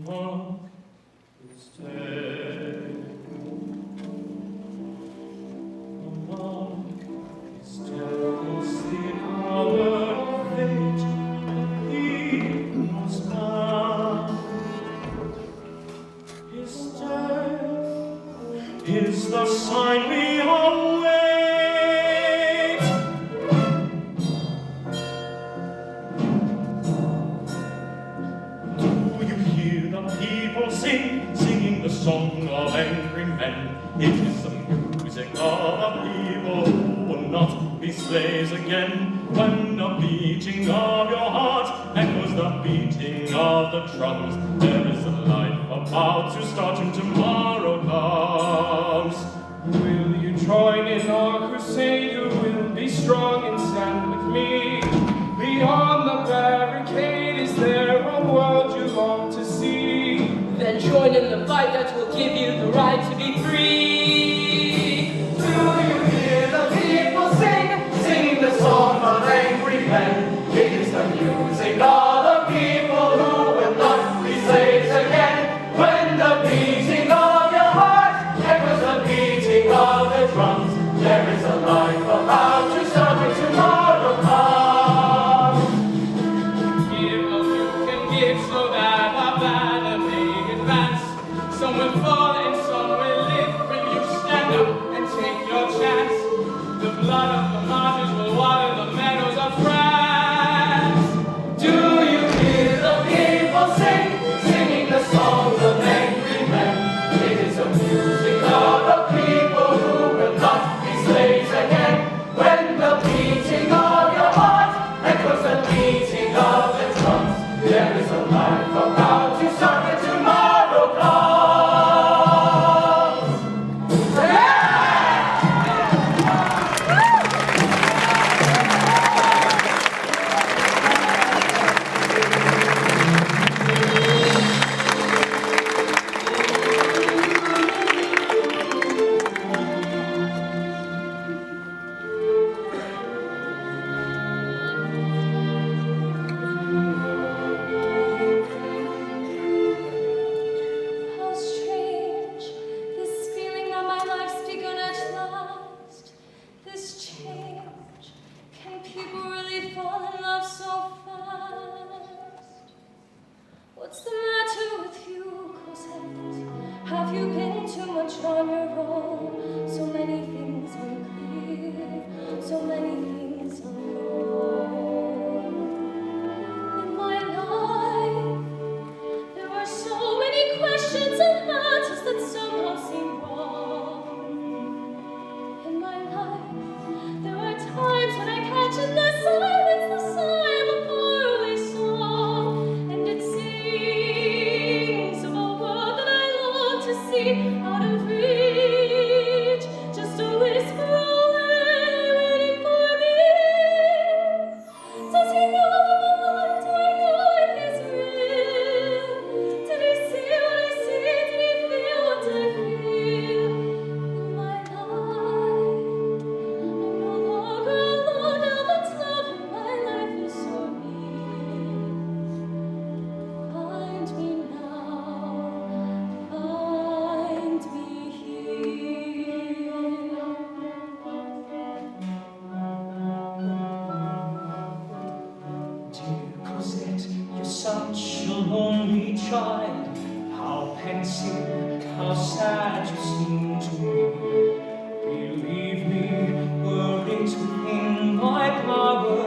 Mark is dead. Mark is dead. It's the hour of fate. He was bound. song of angry men. It is the music of a people who will not be slaves again. When the beating of your heart echoes the beating of the drums, there is a life about to start and tomorrow comes. Will you join in our crusade? You will be strong and stand with me. Beyond the barricade, is there a world you long to see? Then join in the fight that will give you the right to be free. Do you hear the people sing the song of angry men? It is the music of the people who will not be slaves again. When the beating of your heart echoes the beating of the drums, there is a life about to start when tomorrow comes. Give all you can give so that our banner may advance. Some will fall and some will live when you stand up and take your chance. The blood of the martyrs will water the meadows of France. Do you hear the people singing the songs of angry men? It is the music of the people who will not be slaves again. When the beating of your heart echoes the beating of the drums, there is a life about to start when tomorrow comes. How strange, this feeling that my life's begun at last. This change, can people really fall in love so fast? What's the matter with you, Cosette? Have you been too much on your own? So many things unclear, so many things unknown. In my life, there are so many questions and answers that somehow seem wrong. In my life, there are times when I catch in the silence the sigh of a faraway song, and it sings of a world that I long to see out of reach, just a whisper away, waiting for me. Does he know I'm alive? Do I know if he's real? Did he see what I see? Did he feel what I feel? In my life, I'm no longer alone now that love in my life is so near. Find me now, find me here. Dear Cosette, you're such a lonely child. How pensive, how sad you seem to me. Believe me, were it within my power,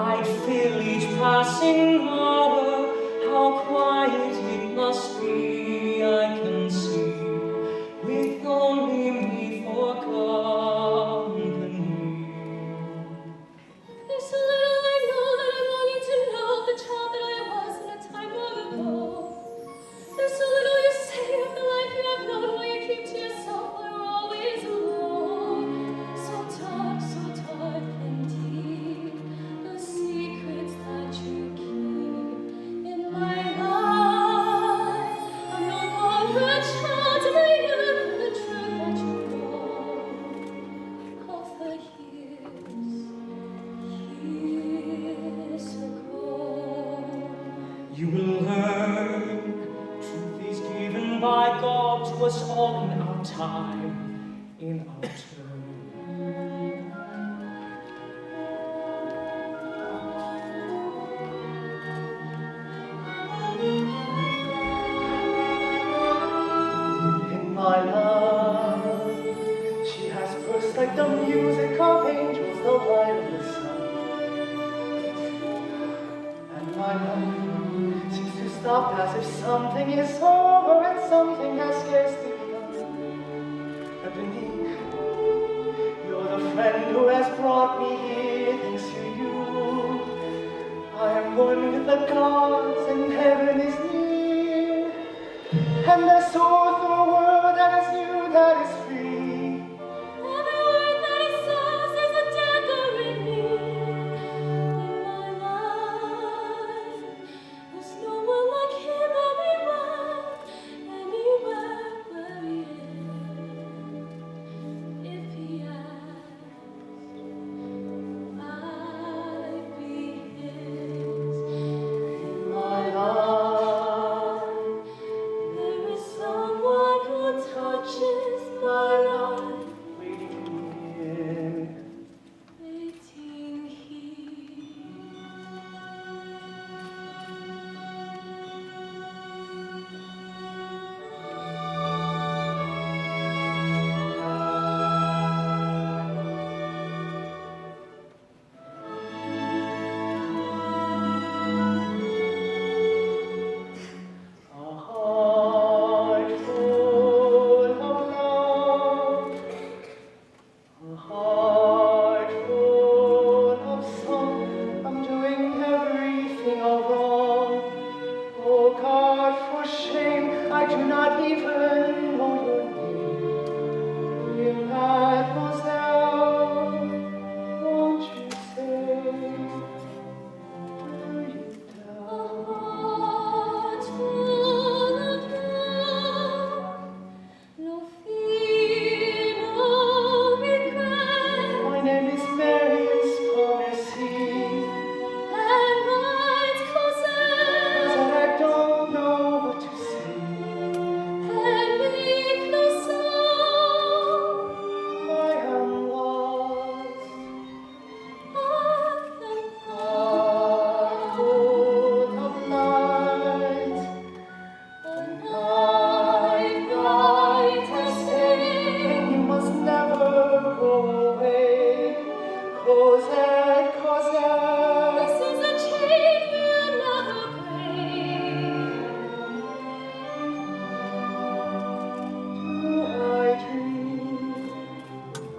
I'd fill each passing hour. How quiet it must be, I can see, with only me for company. There's a little I know that I'm longing to know, the child that I was in a time long ago. There's so little you say of the life you have known, while you keep to yourself while you're always alone. So dark and deep, the secrets that you keep. In my life, I'm no longer a child, and I yearn for the truth that you know of the years ago. You will learn, truth is given by God to us all in our time, in our turn. In my love, she has burst like the music of angels, the light of the sun. And my love seems to stop as if something is over and something has scarcely begun. And beneath, you're the friend who has brought me here, thanks to you. I am one with the gods, and heaven is near. And I soar through a world that is new, that is free. Every word that it says is a dagger in me. In my life, there's no one like him anywhere where he is. If he asks, I'd be his. In my life, there is someone who touches my life. Waiting here. Waiting here. A heart full of love, a heart full of song. I'm doing everything all wrong. Oh God, for shame, I do not even know your name. Mademoiselle, won't you say, will you tell? Heart full of love, no fear, no regret, My name is Marius Pomercy, and right Cosette, and I don't know what to say. and make no sound. I am lost. Heart Heart full of light, night bright as day, and you must never go away. Cosette, Cosette. This is a chain we'll never break. Do I dream? I'm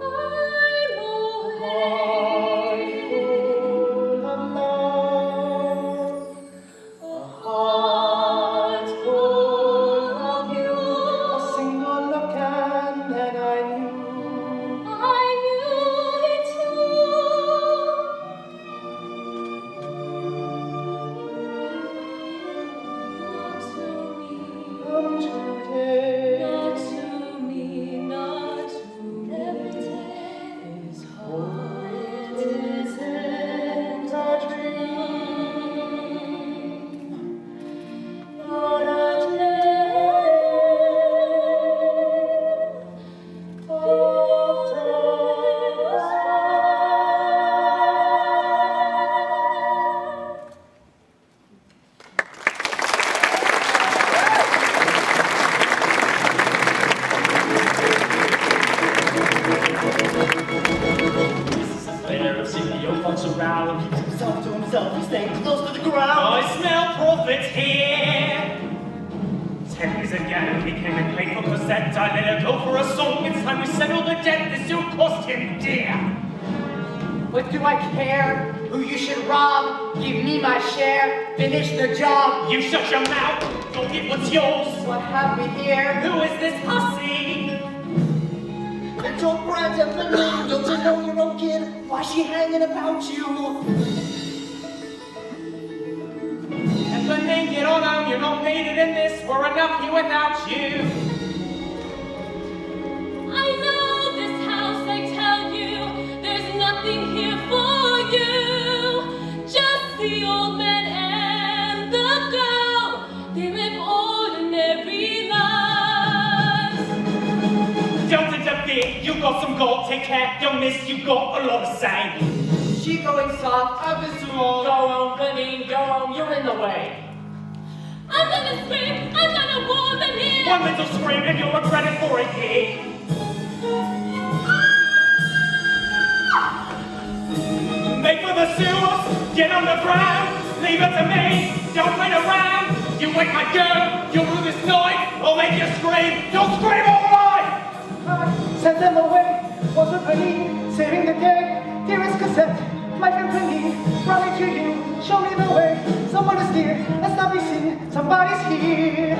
Heart awake. full of love, a heart full of you. A single look and then I knew. I knew it too. Not to me, Come today, not to me, not to me. Every day his heart isn't a dream, but a tale of There of Scipio fucks around, keeps himself to himself. He's staying close to the ground. I smell prophets here. 10 years ago, he came and played for Cosette. I let her go for a song. It's time we settle the debt. This will cost him dear. What do I care? Who you should rob? Give me my share. Finish the job. You shut your mouth. Go get what's yours. What have we here? Who is this hussy? Little brat of the moon. Don't you know your own kid? Why she hanging about you? And when they get on out, you're not mated in this. We're enough here without you. I know this house, I tell you, there's nothing here for you. Just the old man and the girl, they live ordinary lives. Don't interfere. You got some gold. Take care. Don't miss. You got a lot to say. She going soft. Up is too old. Go home, Vanine, go home, you're in the way. I'm gonna scream, I'm gonna war them here. One little scream and you'll regret it for a year. Make for the sewers, get on the ground, leave it to me, don't wait around. You wake my girl, you'll ruin this noise, I'll make you scream, you'll scream all night! Send them away, was a penny, saving the day. Dearest Cosette, my friend Penny, brought me to you, show me the way. Someone is near, let's not be seen, somebody's here.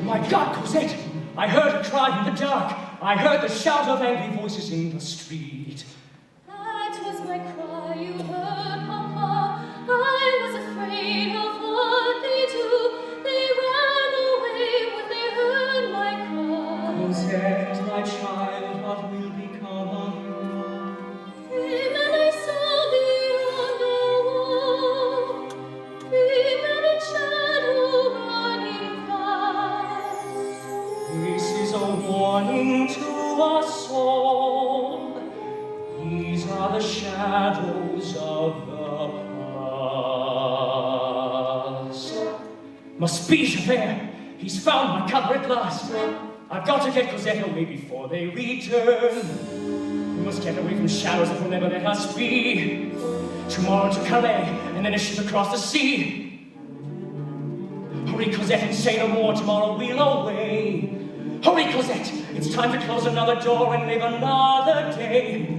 My God, Cosette, I heard a cry in the dark. I heard the shout of angry voices in the street. That was my cry you heard, Papa. I was afraid of what they do. They ran away when they heard my cry. Cosette, my child, what will become of you? Came and I saw the underworld. Came and its shadow running fast. This is a warning to us all. These are the shadows of the past. Must be Javert. He's found my cover at last. I've got to get Cosette away before they return. We must get away from shadows that will never let us be. Tomorrow to Calais, and then a ship across the sea. Hurry, Cosette, and say no more. Tomorrow we'll away. Hurry, Cosette. It's time to close another door and live another day.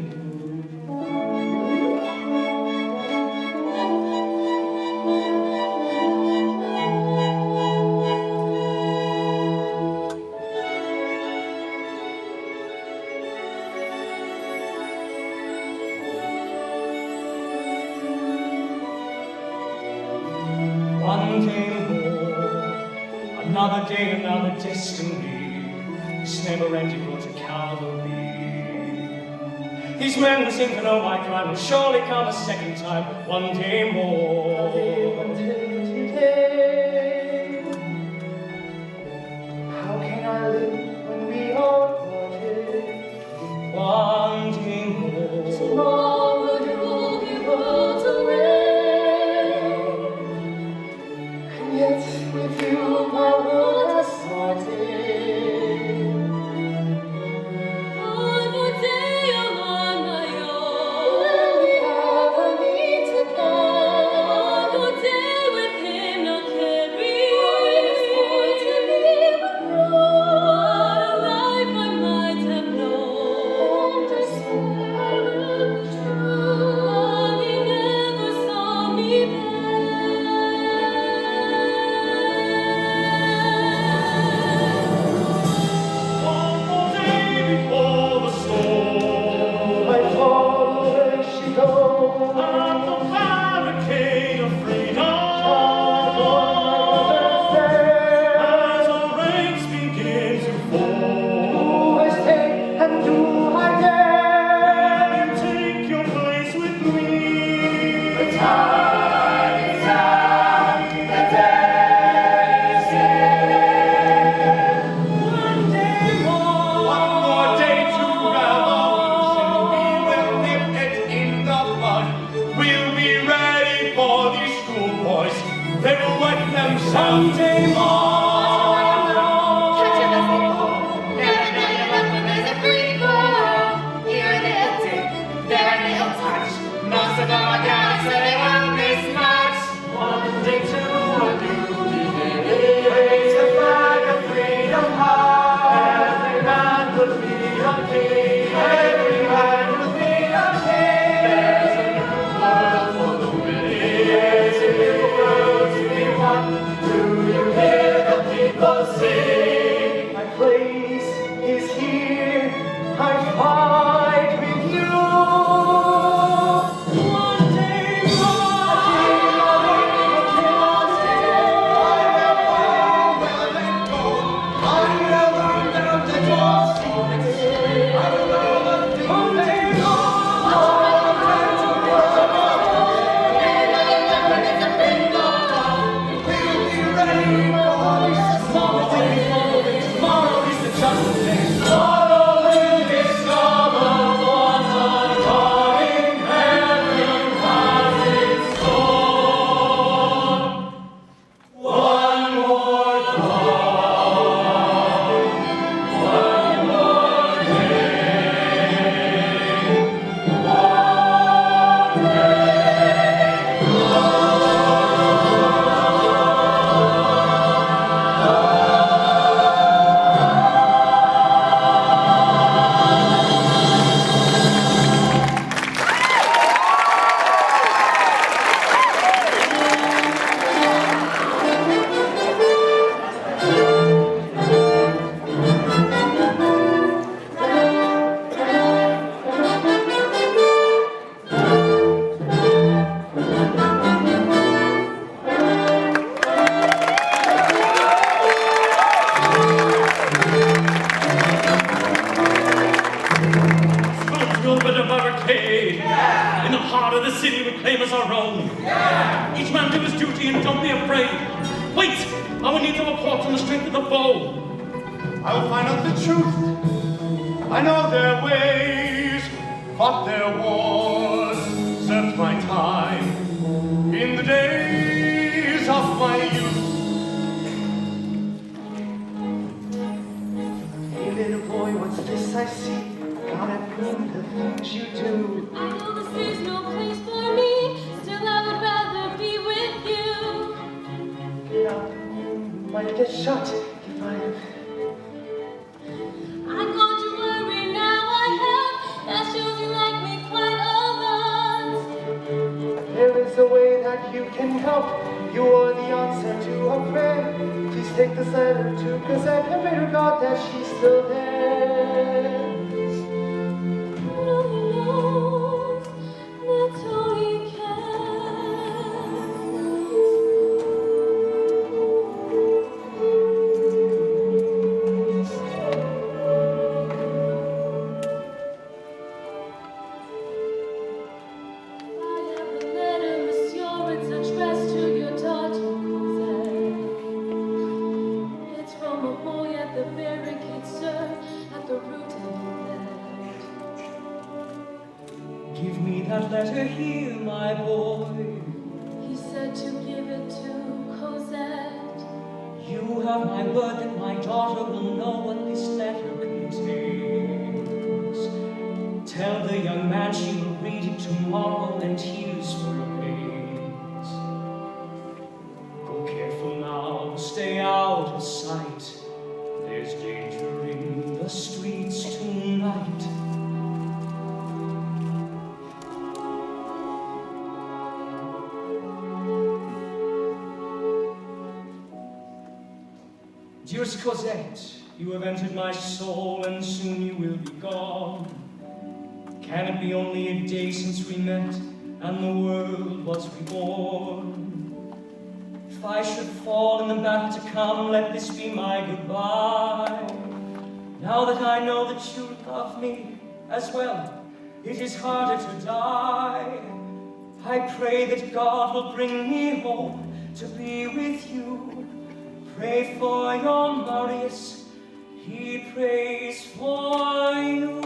One day more, another day, another destiny. This never-ending road to Calvary. These men who seem to know my crime will surely come a second time. One day more. How can I live when we are parted? One day more. Tomorrow you'll be worlds away. And yet with you my world has started. On one day I'm on my own. Will we ever meet again? On one day with him I'll carry. What is going to be with What a life I might have known. And I swear I will be true. But he never saw me One more day before the storm. My father, where she goes? At the barricade of freedom. As our ranks begin to fall. Do I stay and do I dare? Take your place with me. The time is out, the day is here. One day more. One more day to revolution. We will nip it in the bud. We'll be ready for these schoolboys. They will wet themselves. Someday more. Catch him as they fall. Never know your luck when there's a free fall. Here a little tip, there a little touch. Most of them are guys, so they won't miss much. One day to a new beginning. Raise the flag of freedom high. Every man would be a king. Every man would be a king. There's a new world for the winning. There's a new world to be won. Do you hear the people sing? My place is here. I fight with you. One day Never know your luck when there's a free fall. more. fought on the strength of the foe. I will find out the truth. I know their ways, fought their wars, served my time in the days of my youth. Hey little boy, what's this I see? God, I've seen the things you do. I know this is no place for me, still I would rather be with you. Get up, you might get shot if I'm going to worry now I have, that shows you like me quite a lot. There is a way that you can help. You are the answer to her prayer. Please take this letter to Cosette and pray to God that she's still there. But all he knows, that's all he Give me that letter here, my boy. He said to give it to Cosette. You have my word that my daughter will know what this letter contains. Tell the young man she will read it tomorrow and here's for her pains. Go careful now, stay out of sight. There's danger in the streets tonight. Dearest Cosette, you have entered my soul and soon you will be gone. Can it be only a day since we met and the world was reborn? If I should fall in the battle to come, let this be my goodbye. Now that I know that you love me as well, it is harder to die. I pray that God will bring me home to be with you. Pray for your Marius, he prays for you.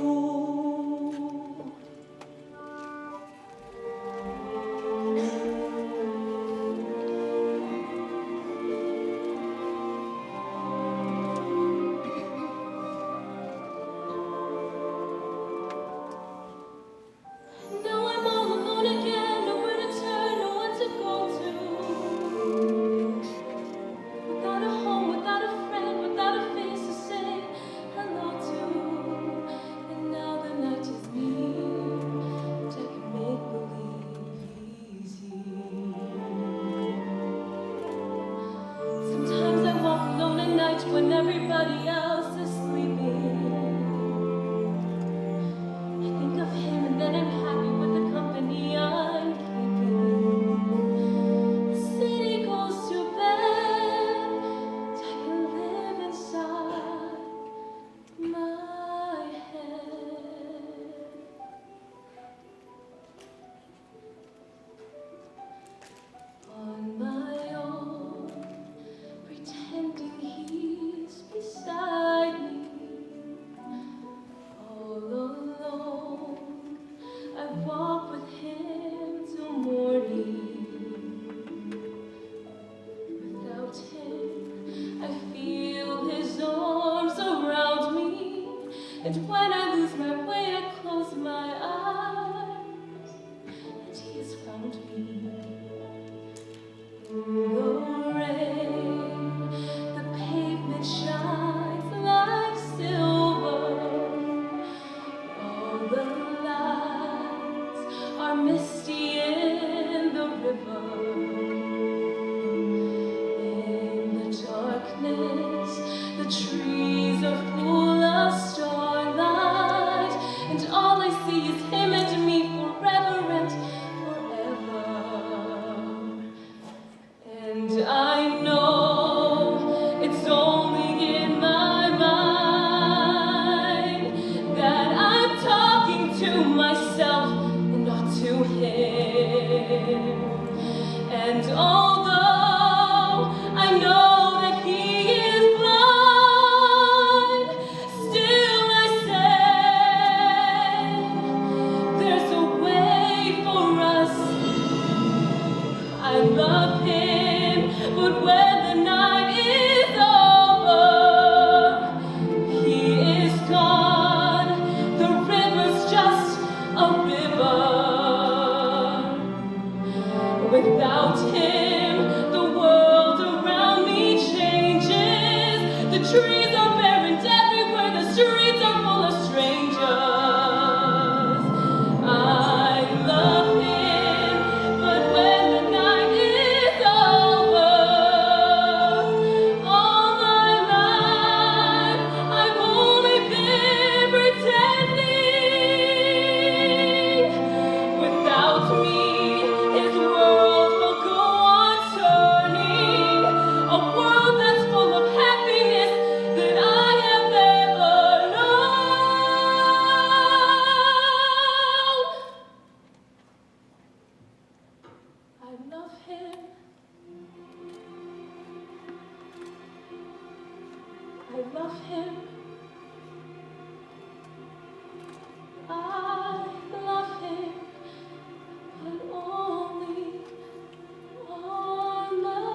Now I'm all alone again, nowhere to turn, no one to go to. Without a home, without a friend, without a face to say hello to. And now the night is near, but I can make believe he's here. Sometimes I walk alone at night when everybody else is sleeping. I think of him and then I'm happy with the company I'm keeping. The city goes to bed, I can live inside my head. On my own, pretending he's beside me. All alone, I walk with him till morning. Without him, I feel his arms around me. And when I lose my way, I close my eyes, and he has found me. In the rain, the pavement shines like silver. All the lights are misty in the river. In the darkness, the trees are full of starlight, and all I see is him and me forever and forever. And I know it's only in my mind that I'm talking to myself and not to him. And although I know that he trees are bare and everywhere the streets are full of strangers. I love him, but when the night is over, all my life I've only been pretending. Without me, his world will go on turning, a world that's full of happiness that I have never known. I love him. I love him. I love him, but only our love.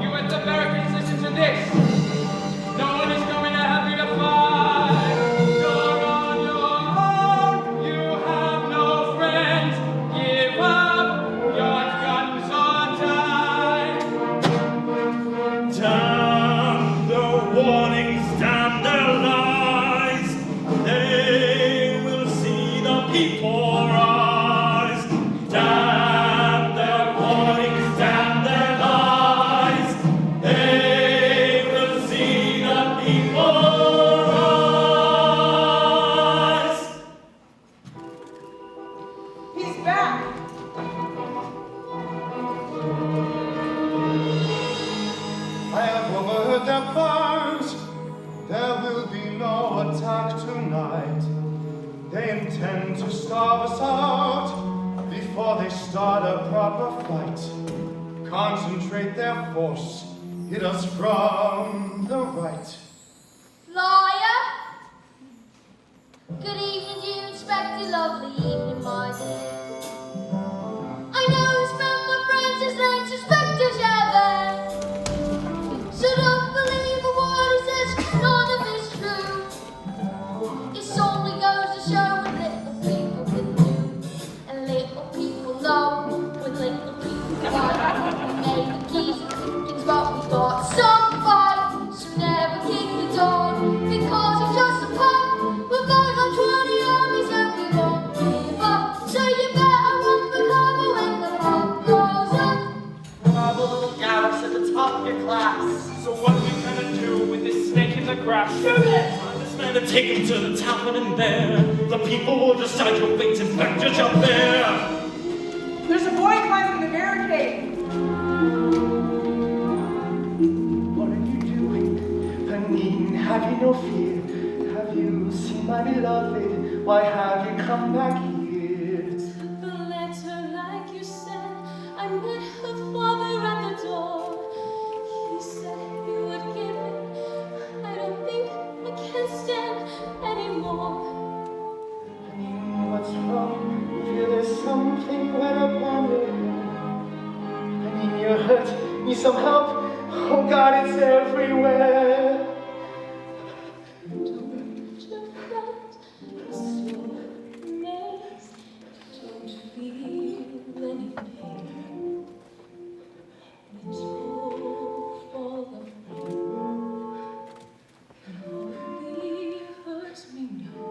You at the Americans, listen to this. No one is going to help you to fight. You're on your own. You have no friends. Give up. Your guns are tied. Damn the warnings, damn their lies. They will see the people rise. Damn their warnings, damn their lies. They will see the people rise. He's back! I have overheard their plans. There will be no attack tonight. They intend to starve us out before they start a proper fight. Concentrate their force, hit us from the right. Liar! Good evening to you, Inspector. Lovely evening, my dear. I know you spent my friends as name's Inspector Javert. So don't believe a word he says, 'cause none of it's true. It only goes to show what little people can do. And little people know when little people fight. We made the keys and pickings, but we got some fight. So never kick the door, because it's just a pub. We're going on 20 armies and we won't give up. So you better run for cover when the pub goes up. Bravo, Garrus at the top of your class. So what we gonna do with this snake in the grass? Shoot it! This man to take him to the tavern and there. The people will decide your fate, Inspector Javert. There's a boy climbing the barricade. What are you doing? Panine, have you no fear? Have you seen my beloved? Why have you come back here? The letter, like you said, I met her father at the door. He said you would give it. I don't think I can stand anymore. Panine, what's wrong? Feel there's something wet upon your hair. Panine, you're hurt. Need some help? Oh God, it's everywhere. Don't you fret, so amazed. Don't feel any pain. It's all full of rain. It only hurts me now.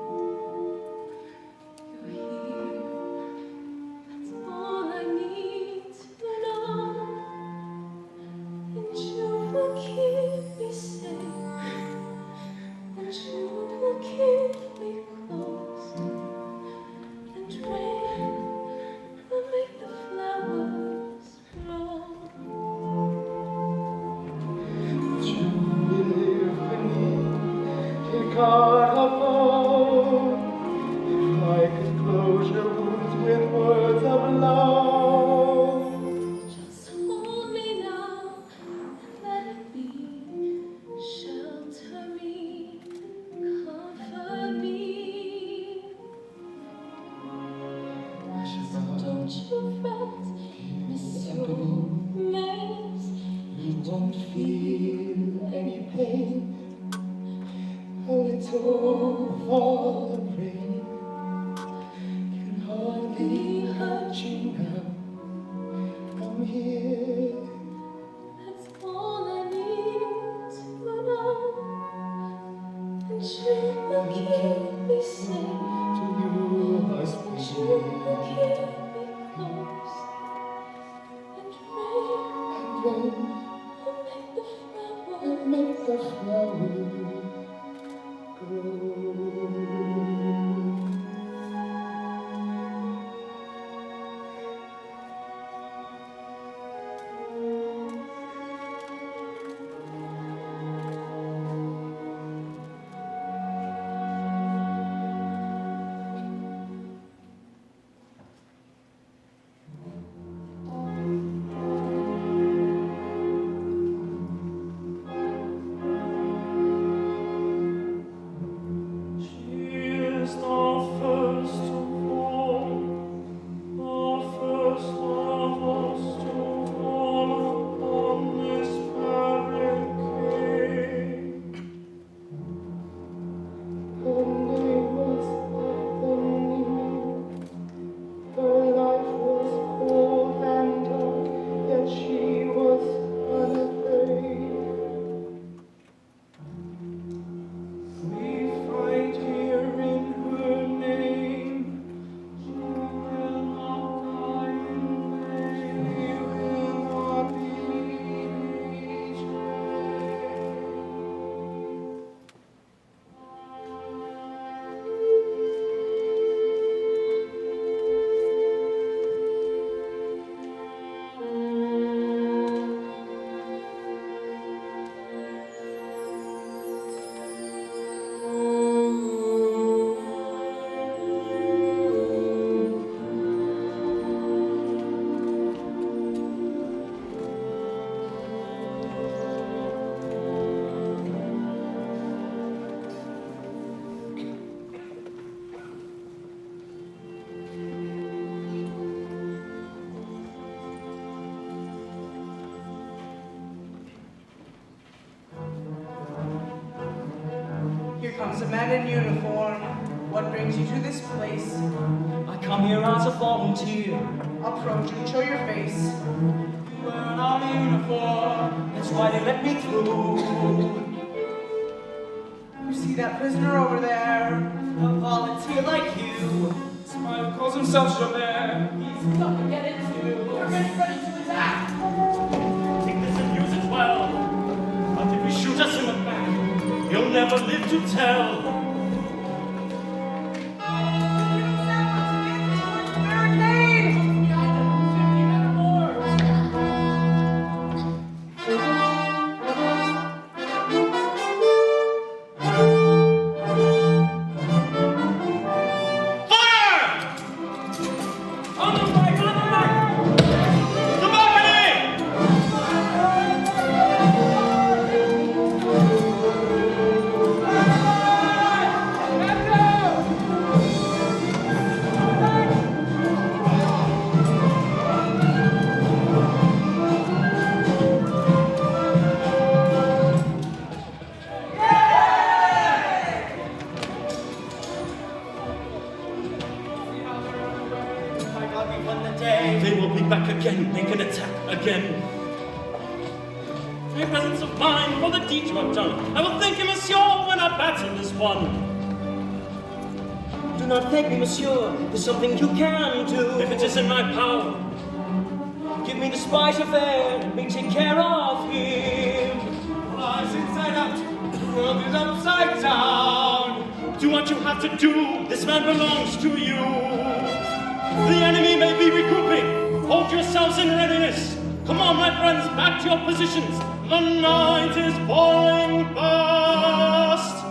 Here comes a man in uniform. What brings you to this place? I come here as a volunteer. Approach and show your face. You wear an army uniform. That's why they let me through. You see that prisoner over there? A volunteer like you. Smile calls himself Javert. He's gonna get it too. We're ready to attack. Take this and use it well. But if you shoot us in the back, you'll never live to tell. They will be back again, make an attack again. My presence of mind for the deed you have done. I will thank you, monsieur, when our battle is won. Do not thank me, monsieur. There's something you can do. If it is in my power, Give me the spice of air, let me take care of him. lies inside out, the world is upside down. Do what you have to do, this man belongs to you. The enemy may be regrouping, hold yourselves in readiness. Come on, my friends, back to your positions. The night is falling fast.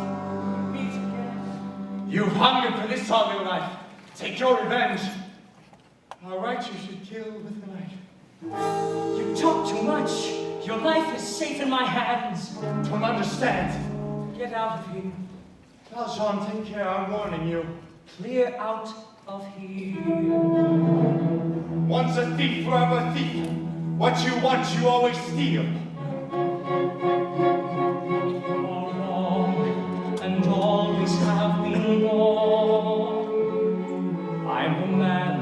You hungered for this time in life. Take your revenge. Our right you should kill with the knife. You talk too much. Your life is safe in my hands. Don't understand. Get out of here. Valjean, take care, I'm warning you. Clear out of here. Once a thief, forever a thief. What you want, you always steal. All wrong, and always have been wrong. I'm a man,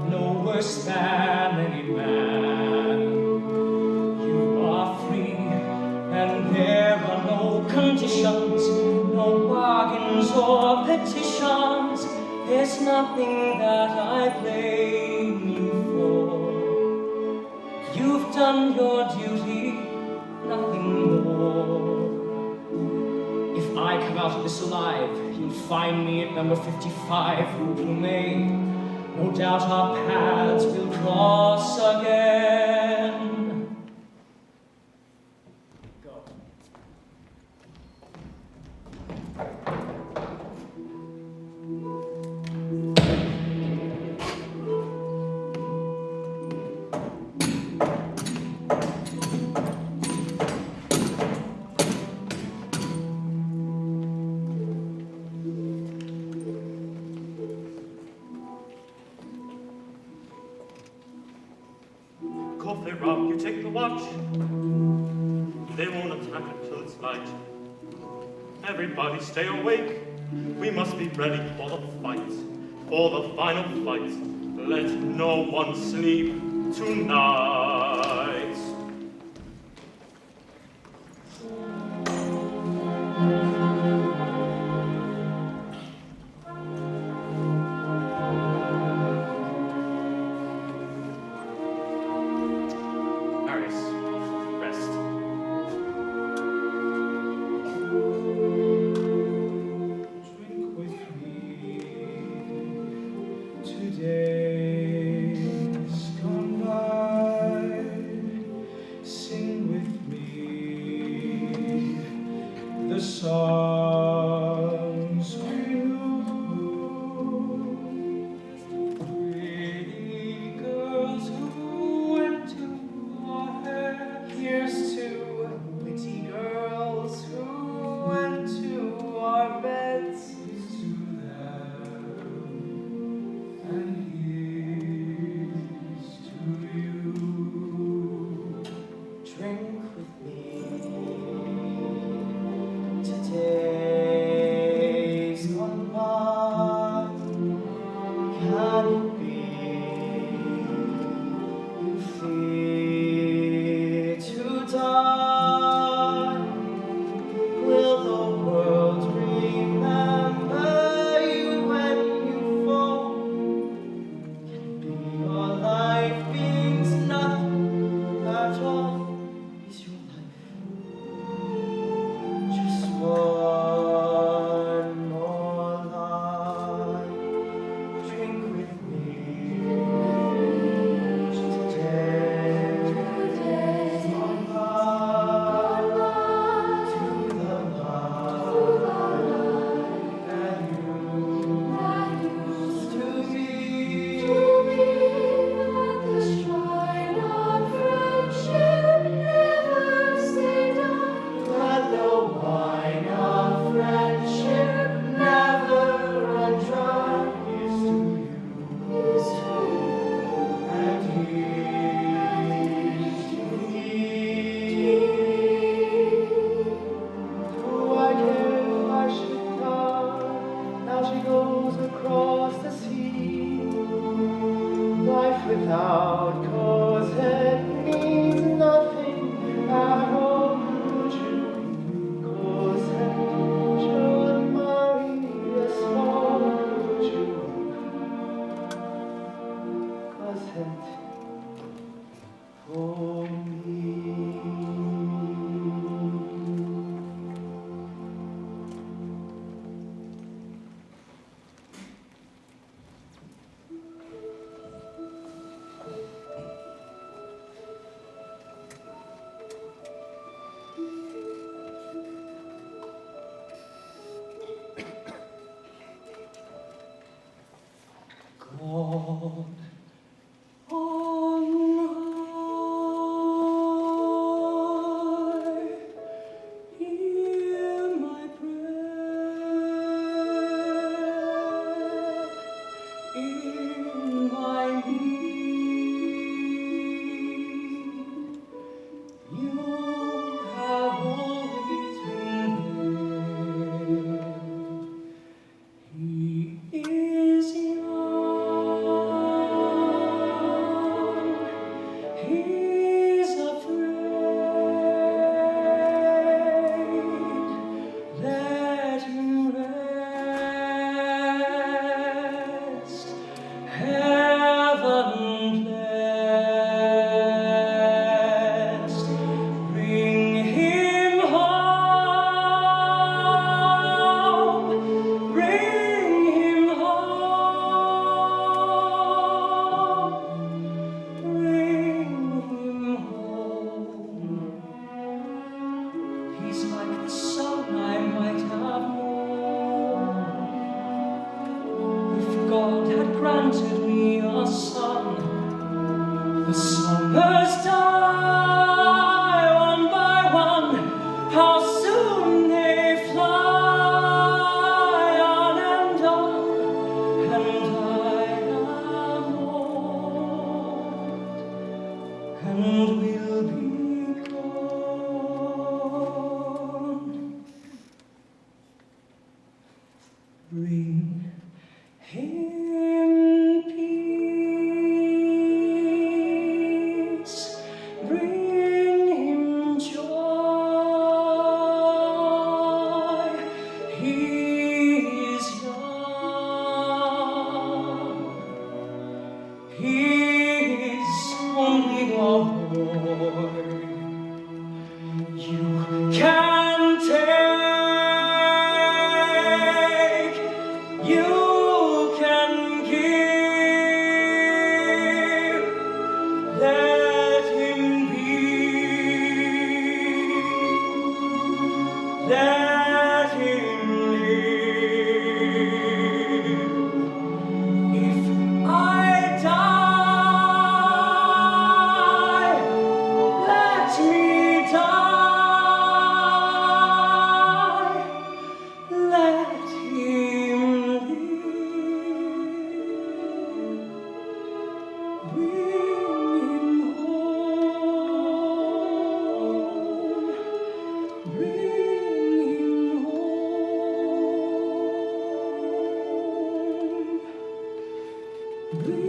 no worse than any man. You are free, and there are no conditions, no bargains or petitions. There's nothing that I blame you for. You've done your duty, nothing more. If I come out of this alive, you'll find me at number 55 Rue Plumet. No doubt our paths will cross again. Go. they rob, you take the watch. They won't attack until it's light. Everybody stay awake. We must be ready for the fight, for the final fight. Let no one sleep tonight. Marius, rest. Drink with me. Today's gone by. Sing with me the songs we knew. Pretty girls who went to our hair. Here's to witty girls who went to our beds. Here's to them, and here's to you. Drink with me. Today's gone by. Can it be you fear to die? Will the world remember you when you fall? Can it be your life means nothing at all? Is your life just one more line? Drink with me. Today's gone by. To the light that you used to be. The shrine of friendship never say die. Let the wine of friendship never run dry. Here's to you, and here's to me. Who I care if I should die? Now she goes across the sea. Life without cause it means nothing at all. Would you cause it? Should Maria small? Would you cause it for me? God on high, hear my prayer in my need. You have always been there. He is young, he's afraid. Let him rest, heaven blessed. Bring him home, bring him home, bring him home. He's like the son I might have known. If God had granted me a son, the summers die one by one. How soon they fly on and on, and I am old, and him peace, bring him joy. He is young, he is only a boy. You can take, you can give, let him be, let him live. If I die, let me die, let him live. Bring him home, bring him home, bring him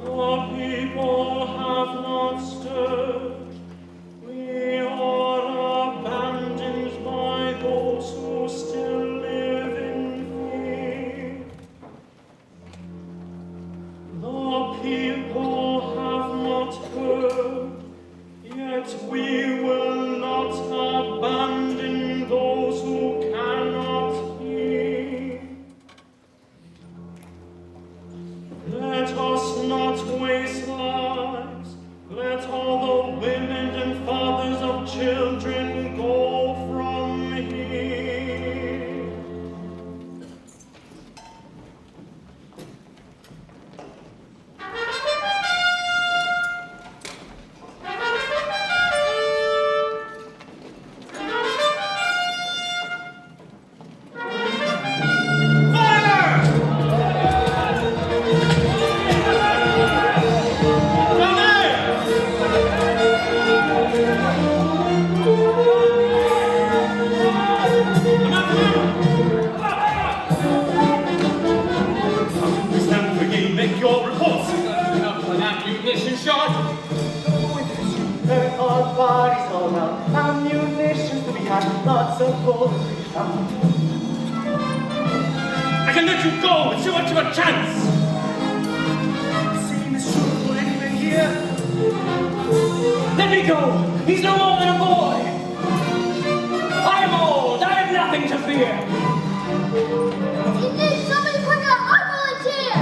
The people have not stirred. We are abandoned by those who still live in fear. The people have not heard, yet we will not abandon those who cannot hear. Let us not waste lives. Let all the women and fathers of children go from here. Stand for ye, make your reports. Enough for an ammunition shot. There are bodies all around, ammunition to be had, lots of bullets to be found. I can let you go. It's too much of a chance. Same is true for anyone here. Let me go! He's no more than a boy! I am old! I have nothing to fear! If you need somebody quicker, I volunteer!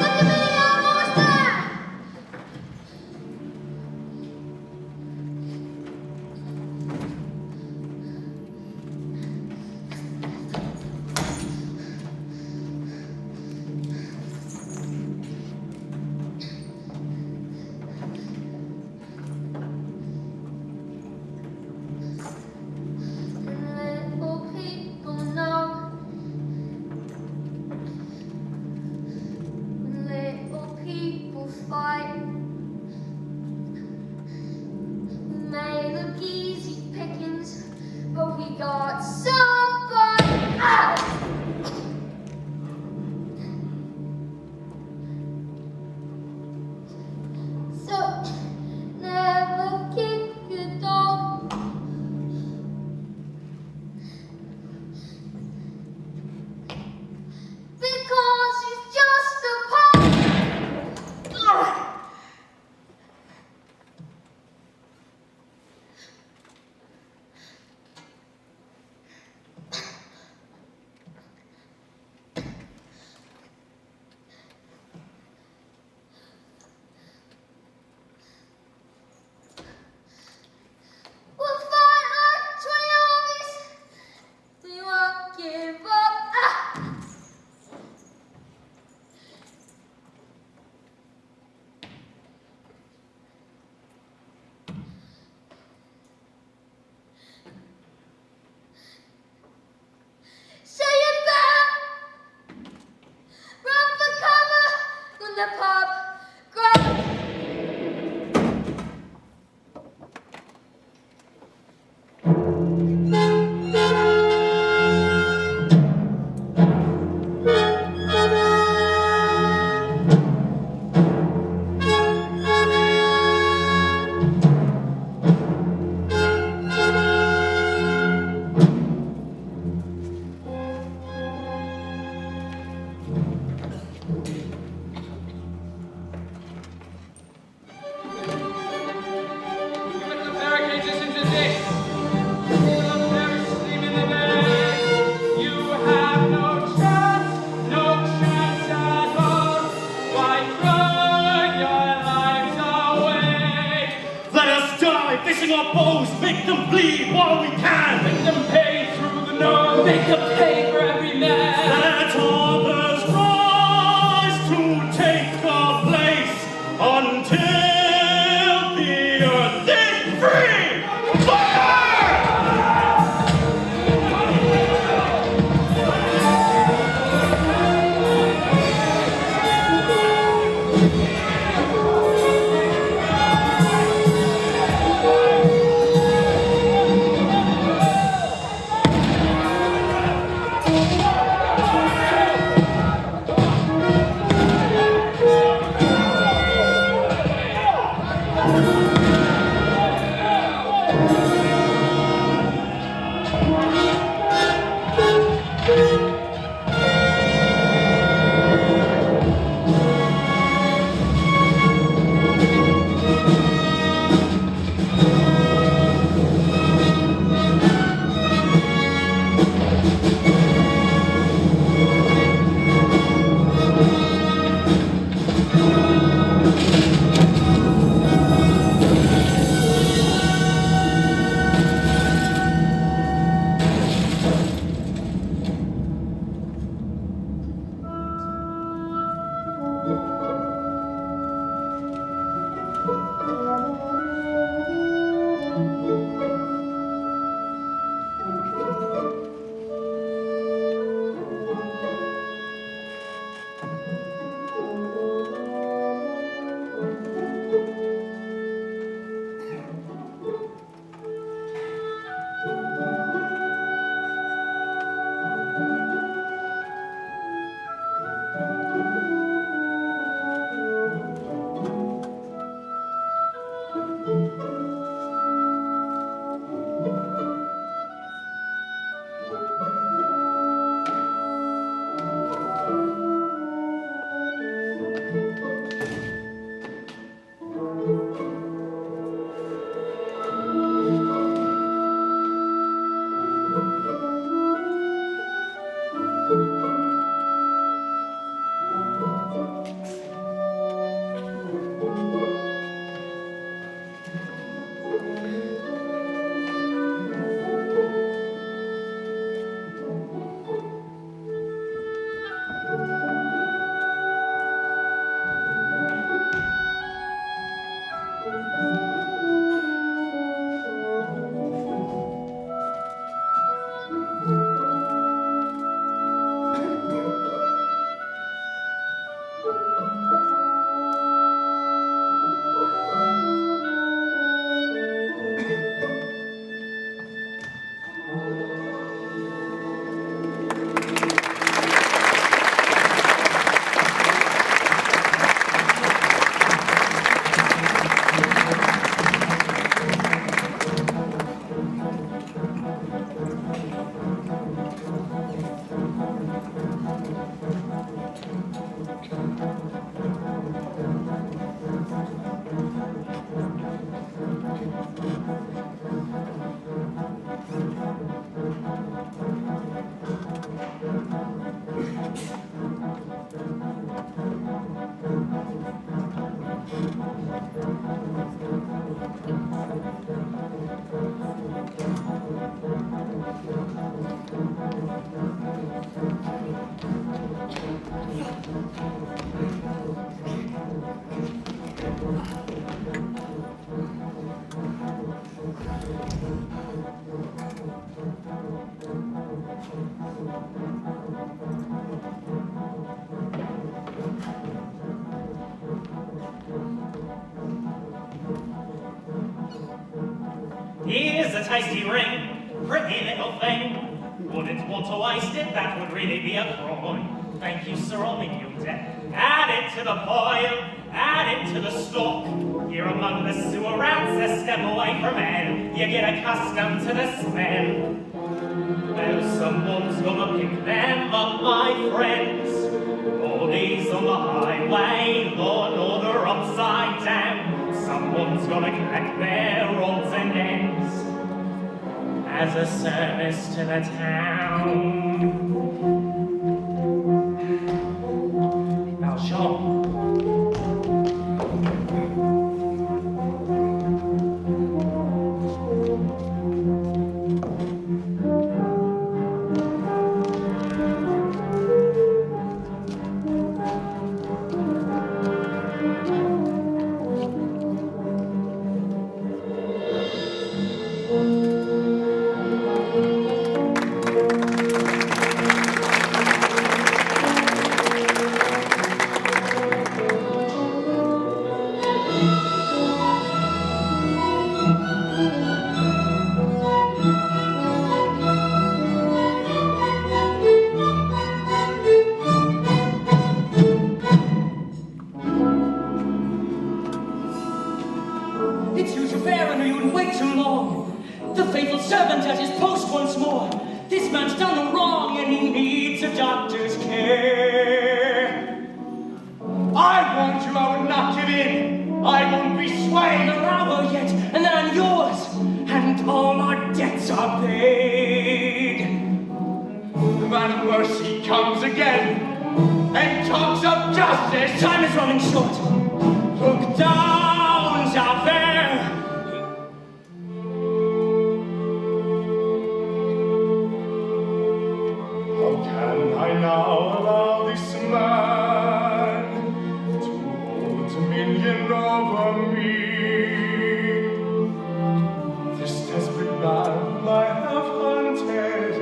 Look at me, I'm almost there! make a pay for every man. Let others rise to take our place until the earth is free. Fire! Here's a tasty ring, pretty little thing. Wouldn't want to waste it, that would really be a crime. Thank you, sir, I'll make you debt. Add it to the pile, add it to the stock. Here among the sewer rats, a step away from hell, you get accustomed to the smell. Well, someone's gonna pick them up, my friends. All these on the highway, law and order upside down. Someone's gonna collect their odds and ends as a service to the town. Valjean. I warned you I would not give in. I won't be swayed. An hour yet, and then I'm yours, and all our debts are paid. The man of mercy comes again and talks of justice. Time is running short. Look down, Javert. How can I now allow this man to hold dominion over me? This desperate man whom I have hunted,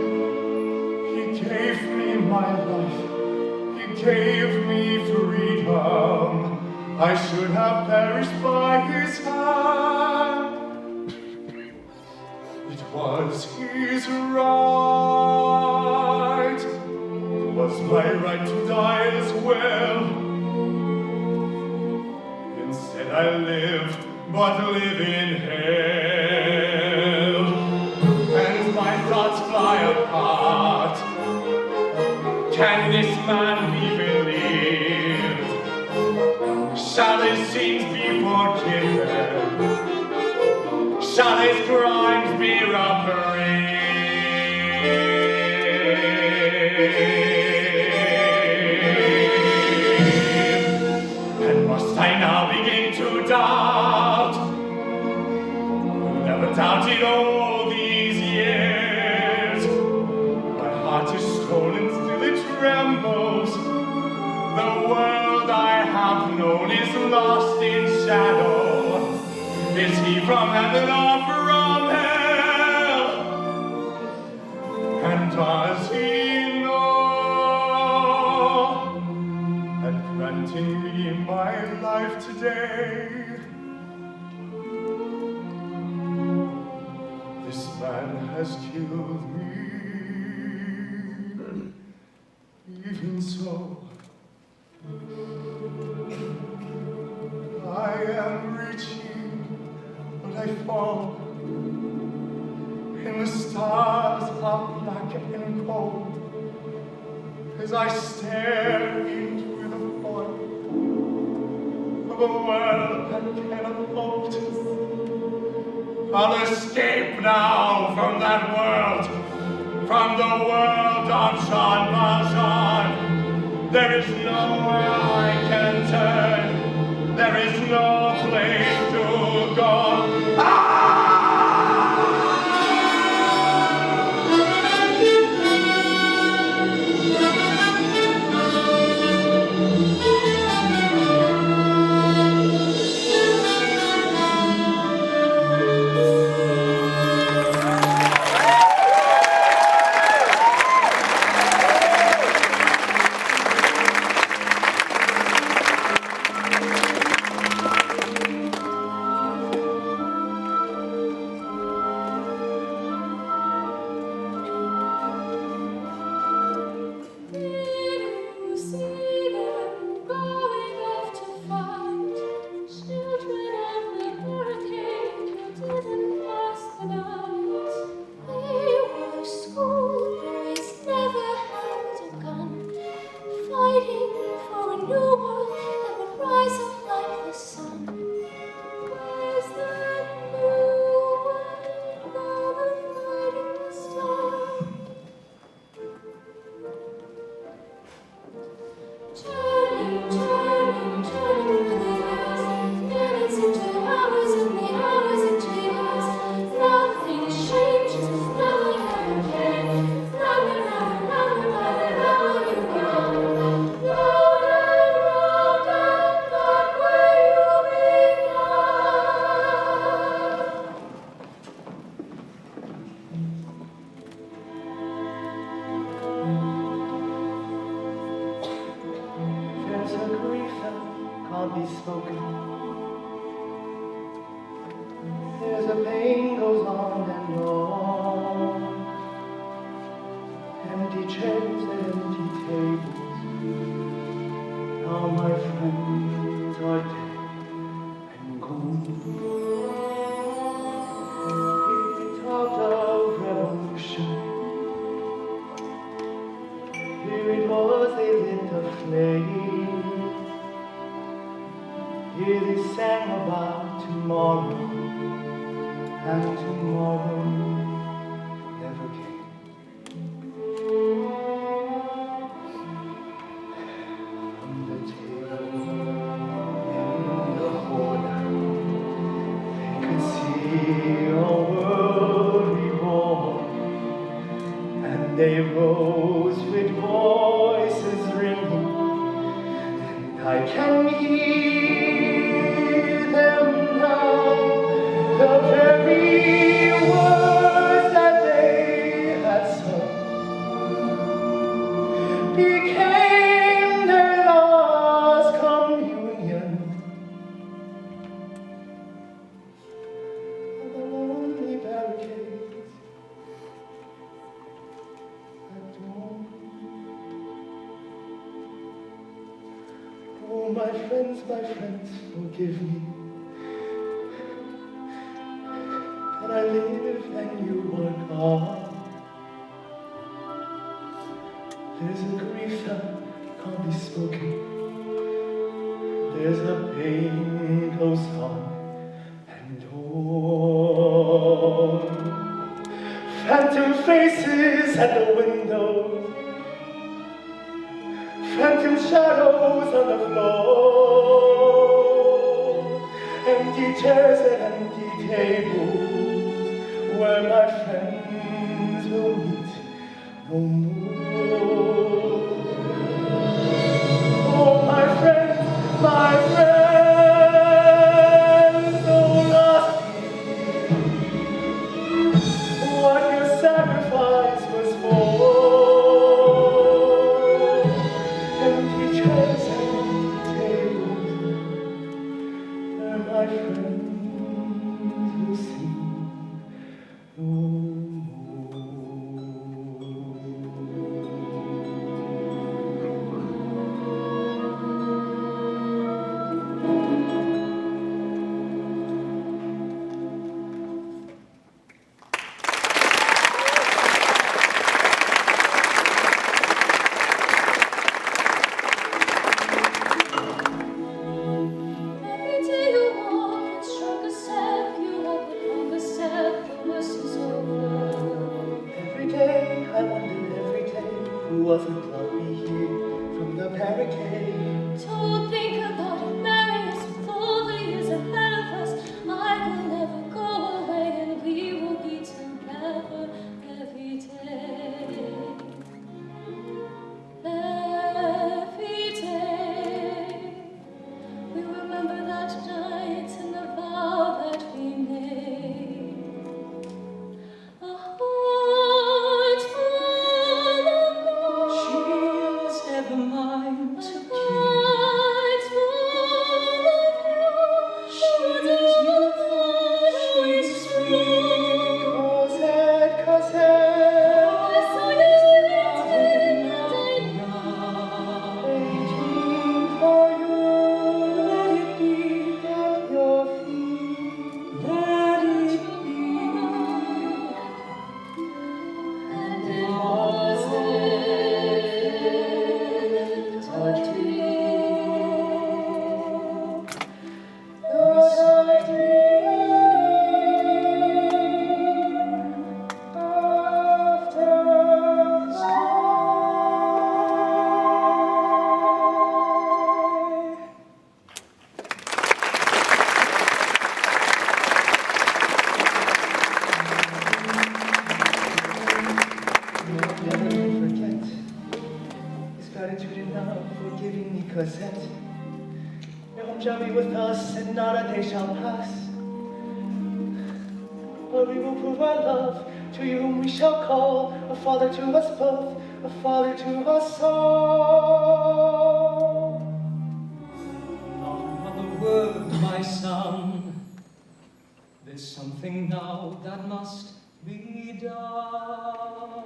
he gave me my life, he gave me freedom. I should have perished by his hand. It was his right. It was my right to die as well. Instead I live, but live in hell. And my thoughts fly apart. Can this man be believed? Shall his sins be forgiven? Shall his crimes be reprieved? And must I now begin to doubt? Never doubted all these years. My heart is stolen, still it trembles. The world I have known is lost in shadow. Is he from heaven or from hell? And does he know that granting me my life today, this man has killed me? Even so, I am reaching, but I fall. And the stars are black and cold as I stare into the void of a world that cannot hold. I'll escape now from that world, from the world of Jean Valjean. There is nowhere I can turn. There is no place to go. Here it was, they Here they sang about tomorrow, and tomorrow never came. From the table in the corner, they could see a world reborn, and they rose with voices ringing, and I can hear them now, the very words that they had sung became their last communion. On the lonely barricades at dawn. Oh, my friends, forgive me. But I live and you were gone. There's a grief that can't be spoken. There's a pain close on and on. Phantom faces at the windows, phantom shadows on the floor, empty chairs and empty tables where my friends will meet no more. Oh, my friends, don't ask me what your sacrifice was for. Empty chairs and tables where my friends will see no more. Every day you walk with stronger step, you walk with longer step, the worst is over. Every day I wonder, every day, who wasn't love me here from the barricade. Don't think about it, marry us with all the years ahead of us. I will never go away, and we will be together every day. Every day, we remember that night and the vow that we made. A heart full of love. She was never mine to keep. Heart full of you. She was your thought, she's free. Cosette, Cosette, I saw you sitting and I waiting for you. Let it be at your feet. Let it be. and it wasn't a dream. Not a dream after sky. Never forget. Is gratitude enough for giving me Cosette? Your home shall be with us, and not a day shall pass. But we will prove our love to you, whom we shall call a father to us both, a father to us all. Not another word, my son. There's something now that must be done.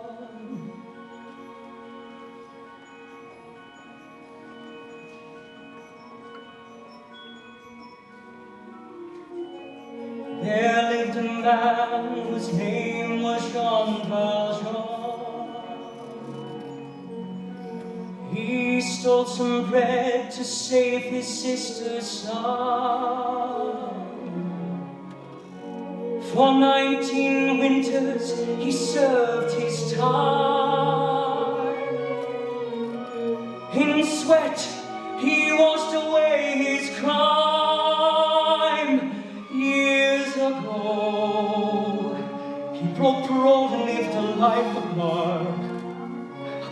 There lived a man whose name was Jean Valjean. He stole some bread to save his sister's son. For 19 winters he served his time. In sweat he washed away his crime. Years ago he broke parole and lived a life apart.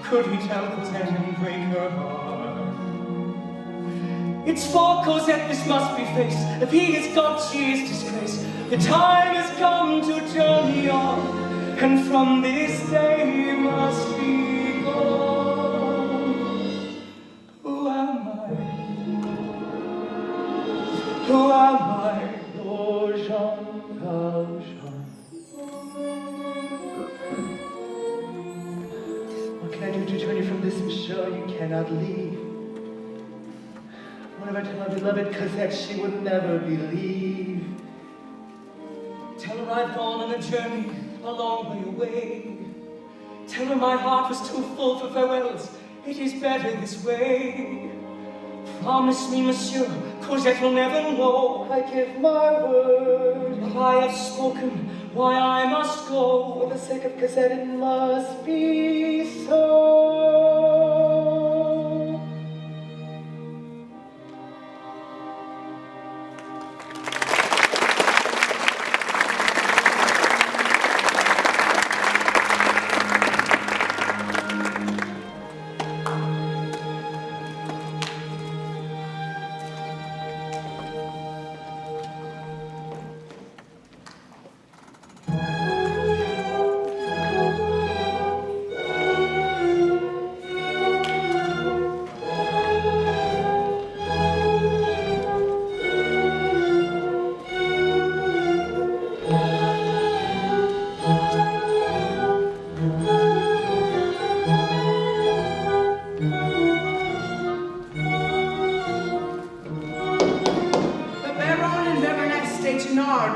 Could he tell Cosette and break her heart? It's for Cosette this must be faced. If he is God, she is disgrace. The time has come to journey on, and from this day he must be gone. Who am I? Who am I? Oh, Jean Valjean. What can I do to turn you from this, monsieur? You cannot leave. What if I tell my beloved Cosette she would never believe? Tell her I've gone on a journey a long way away. Tell her my heart was too full for farewells. It is better this way. Promise me, monsieur, Cosette will never know. I give my word. What I have spoken, why I must go. For the sake of Cosette, it must be so.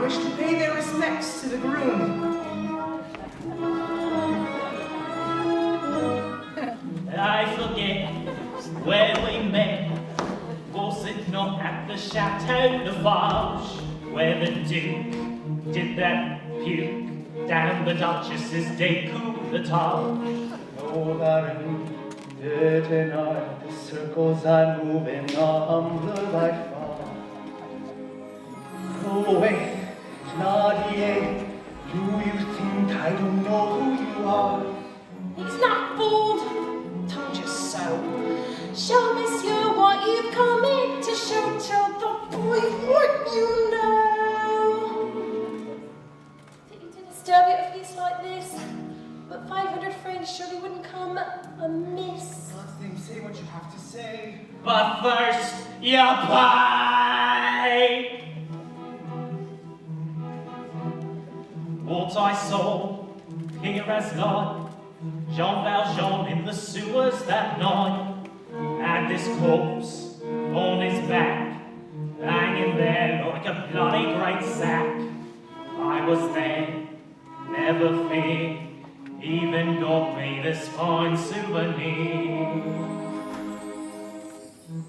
Wish to pay their respects to the groom. I forget where we met. Was it not at the Chateau de Varge, where the Duke did that puke down the Duchess's décolletage? Oh, Baron, deny the circles I move in humble by far. Go away, Nadia. Do you think I don't know who you are? He's not fooled. Told you so. Show monsieur what you've come in to show. Tell the boy what you know. Didn't you disturb you a face like this? But 500 friends surely wouldn't come amiss. God's name, say what you have to say. But first, you pay. What I saw here as light, Jean Valjean in the sewers that night, had this corpse on his back, hanging there like a bloody great sack. I was there, never fear, even got me this fine souvenir.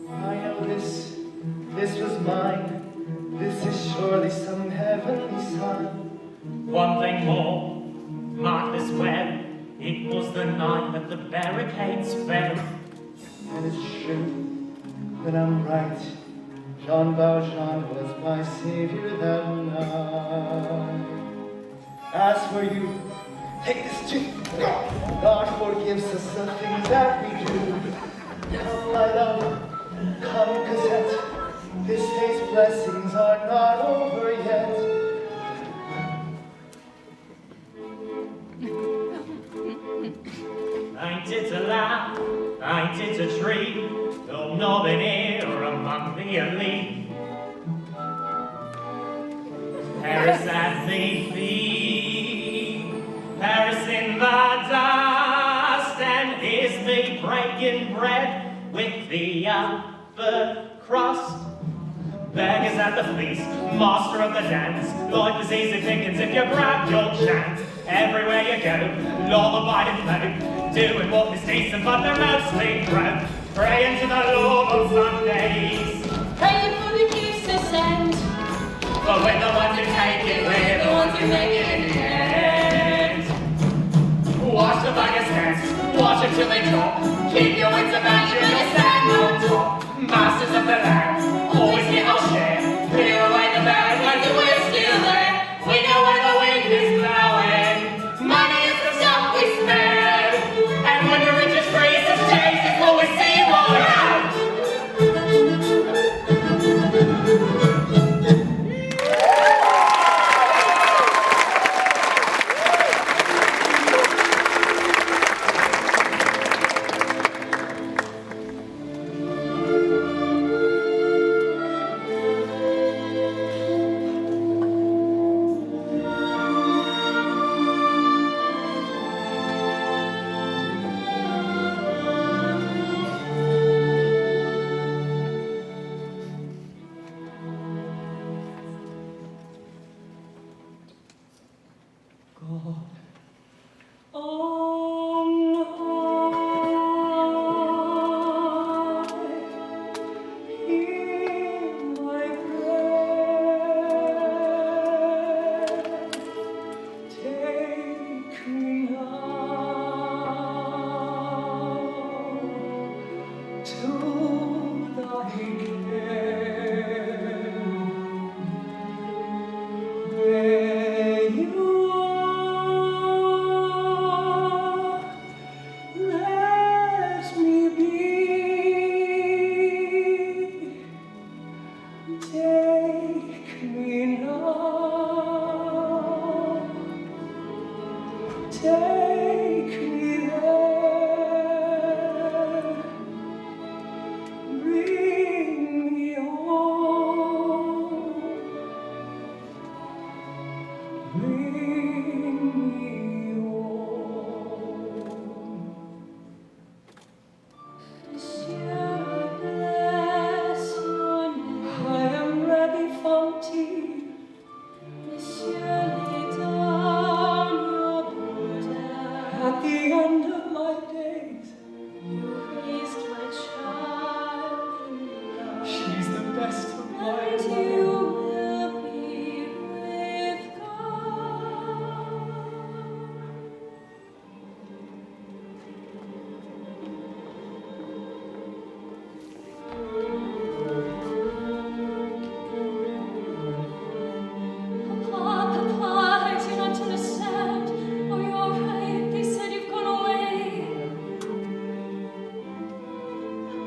I know this was mine. This is surely some heavenly sign. One thing more, mark this well, it was the night that the barricades fell. And it's true that I'm right. Jean Valjean was my savior that night. As for you, take this too. God forgives us the things that we do. Come, my love, come, Cosette. This day's blessings are not over yet. Ain't it a laugh, ain't it a treat, though nothing here among the elite. Paris at the feet, Paris in the dust, and here's me breaking bread with the upper crust. Beggars at the feast, master of the dance, life is easy pickings if you grab your chance. Everywhere you go, law-abiding folk, doing what is decent, but they're mostly broke. praying to the Lord on Sundays. Praying for the gifts to send. But we're the ones who take it, we're the ones who make it in the end. Wash the buggers' heads, wash them till they drop. Keep your wits about you and you'll stand on top. Masters of the land, always get our share. Clear away the bad ones and we're still there. We know where the wind is blowing. Money is the stuff we spend. And when the richest praises Jesus, will we see more out?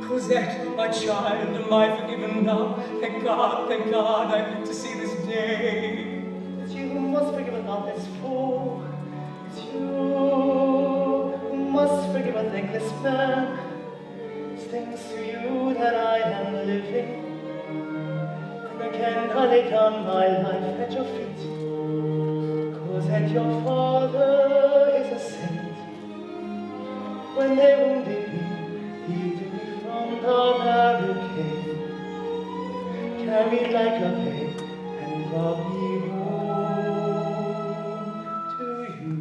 Cosette, my child, am I forgiven now? Thank God, I live to see this day. It's you who must forgive a thoughtless fool. It's you who must forgive a thankless man. It's thanks to you that I am living. And again I lay down my life at your feet. Cosette, your father is a saint. When they wounded me, he took me from the barricade, carried like a babe, and brought me home to you.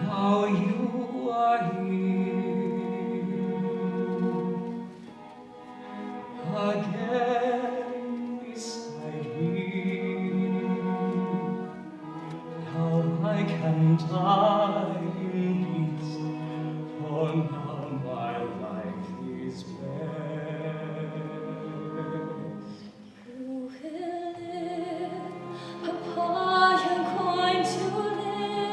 Now you are here again beside me. Now I can die in peace, for now my life is best. You will live, Papa, you're going to live.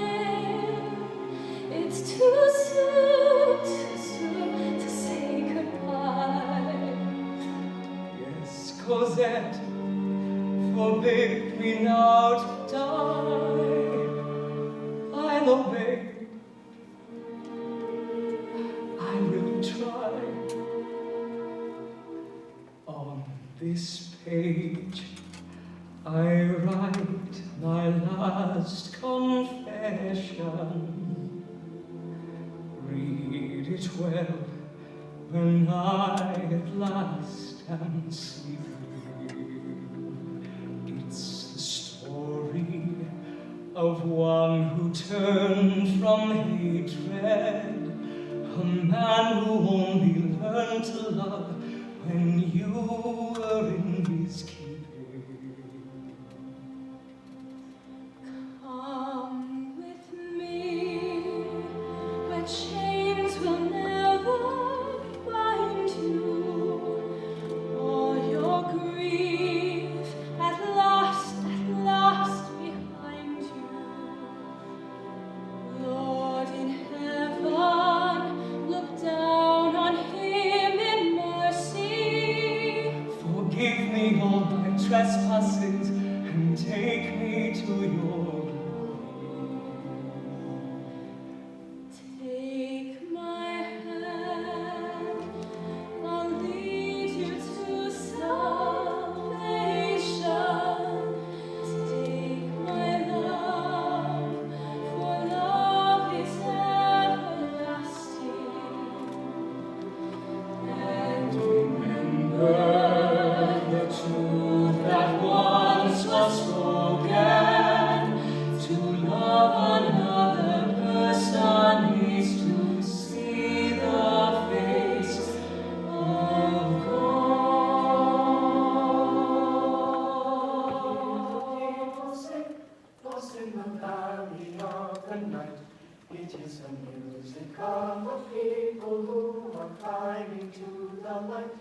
It's too soon to say goodbye. Yes, Cosette, forbid me now to die. I'll obey. I will try. On this page, I write my last confession. Read it well when I at last am sleeping. It's the story of one who turned from hatred, a man who only learned to love when you were in his keeping. Come with me, where chains will never bind you, or your grief at last behind you. Lord in heaven, look down on him in mercy. Forgive me all my trespasses and take me to your Take my hand, I'll lead you to salvation. Take my love, for love is everlasting. And remember the truth that once was spoken: to love another person is to see the face of People sing, lost in the valley of the night. It is the music of a people who are climbing to the light.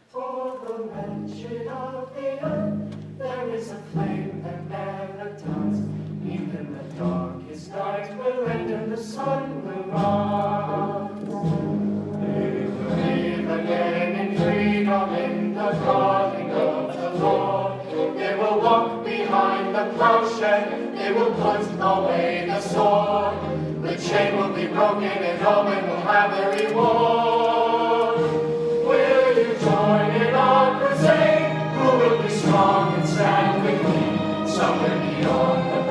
For the wretched of the earth, there is a flame that never dies. Even the darkest night will end and the sun will rise. They believe again in freedom, in the calling of the Lord. They will walk behind the plowshed, they will put away the sword. The chain will be broken and all men will have their reward. Will you join in our crusade? Who will be strong and stand with me? Somewhere beyond the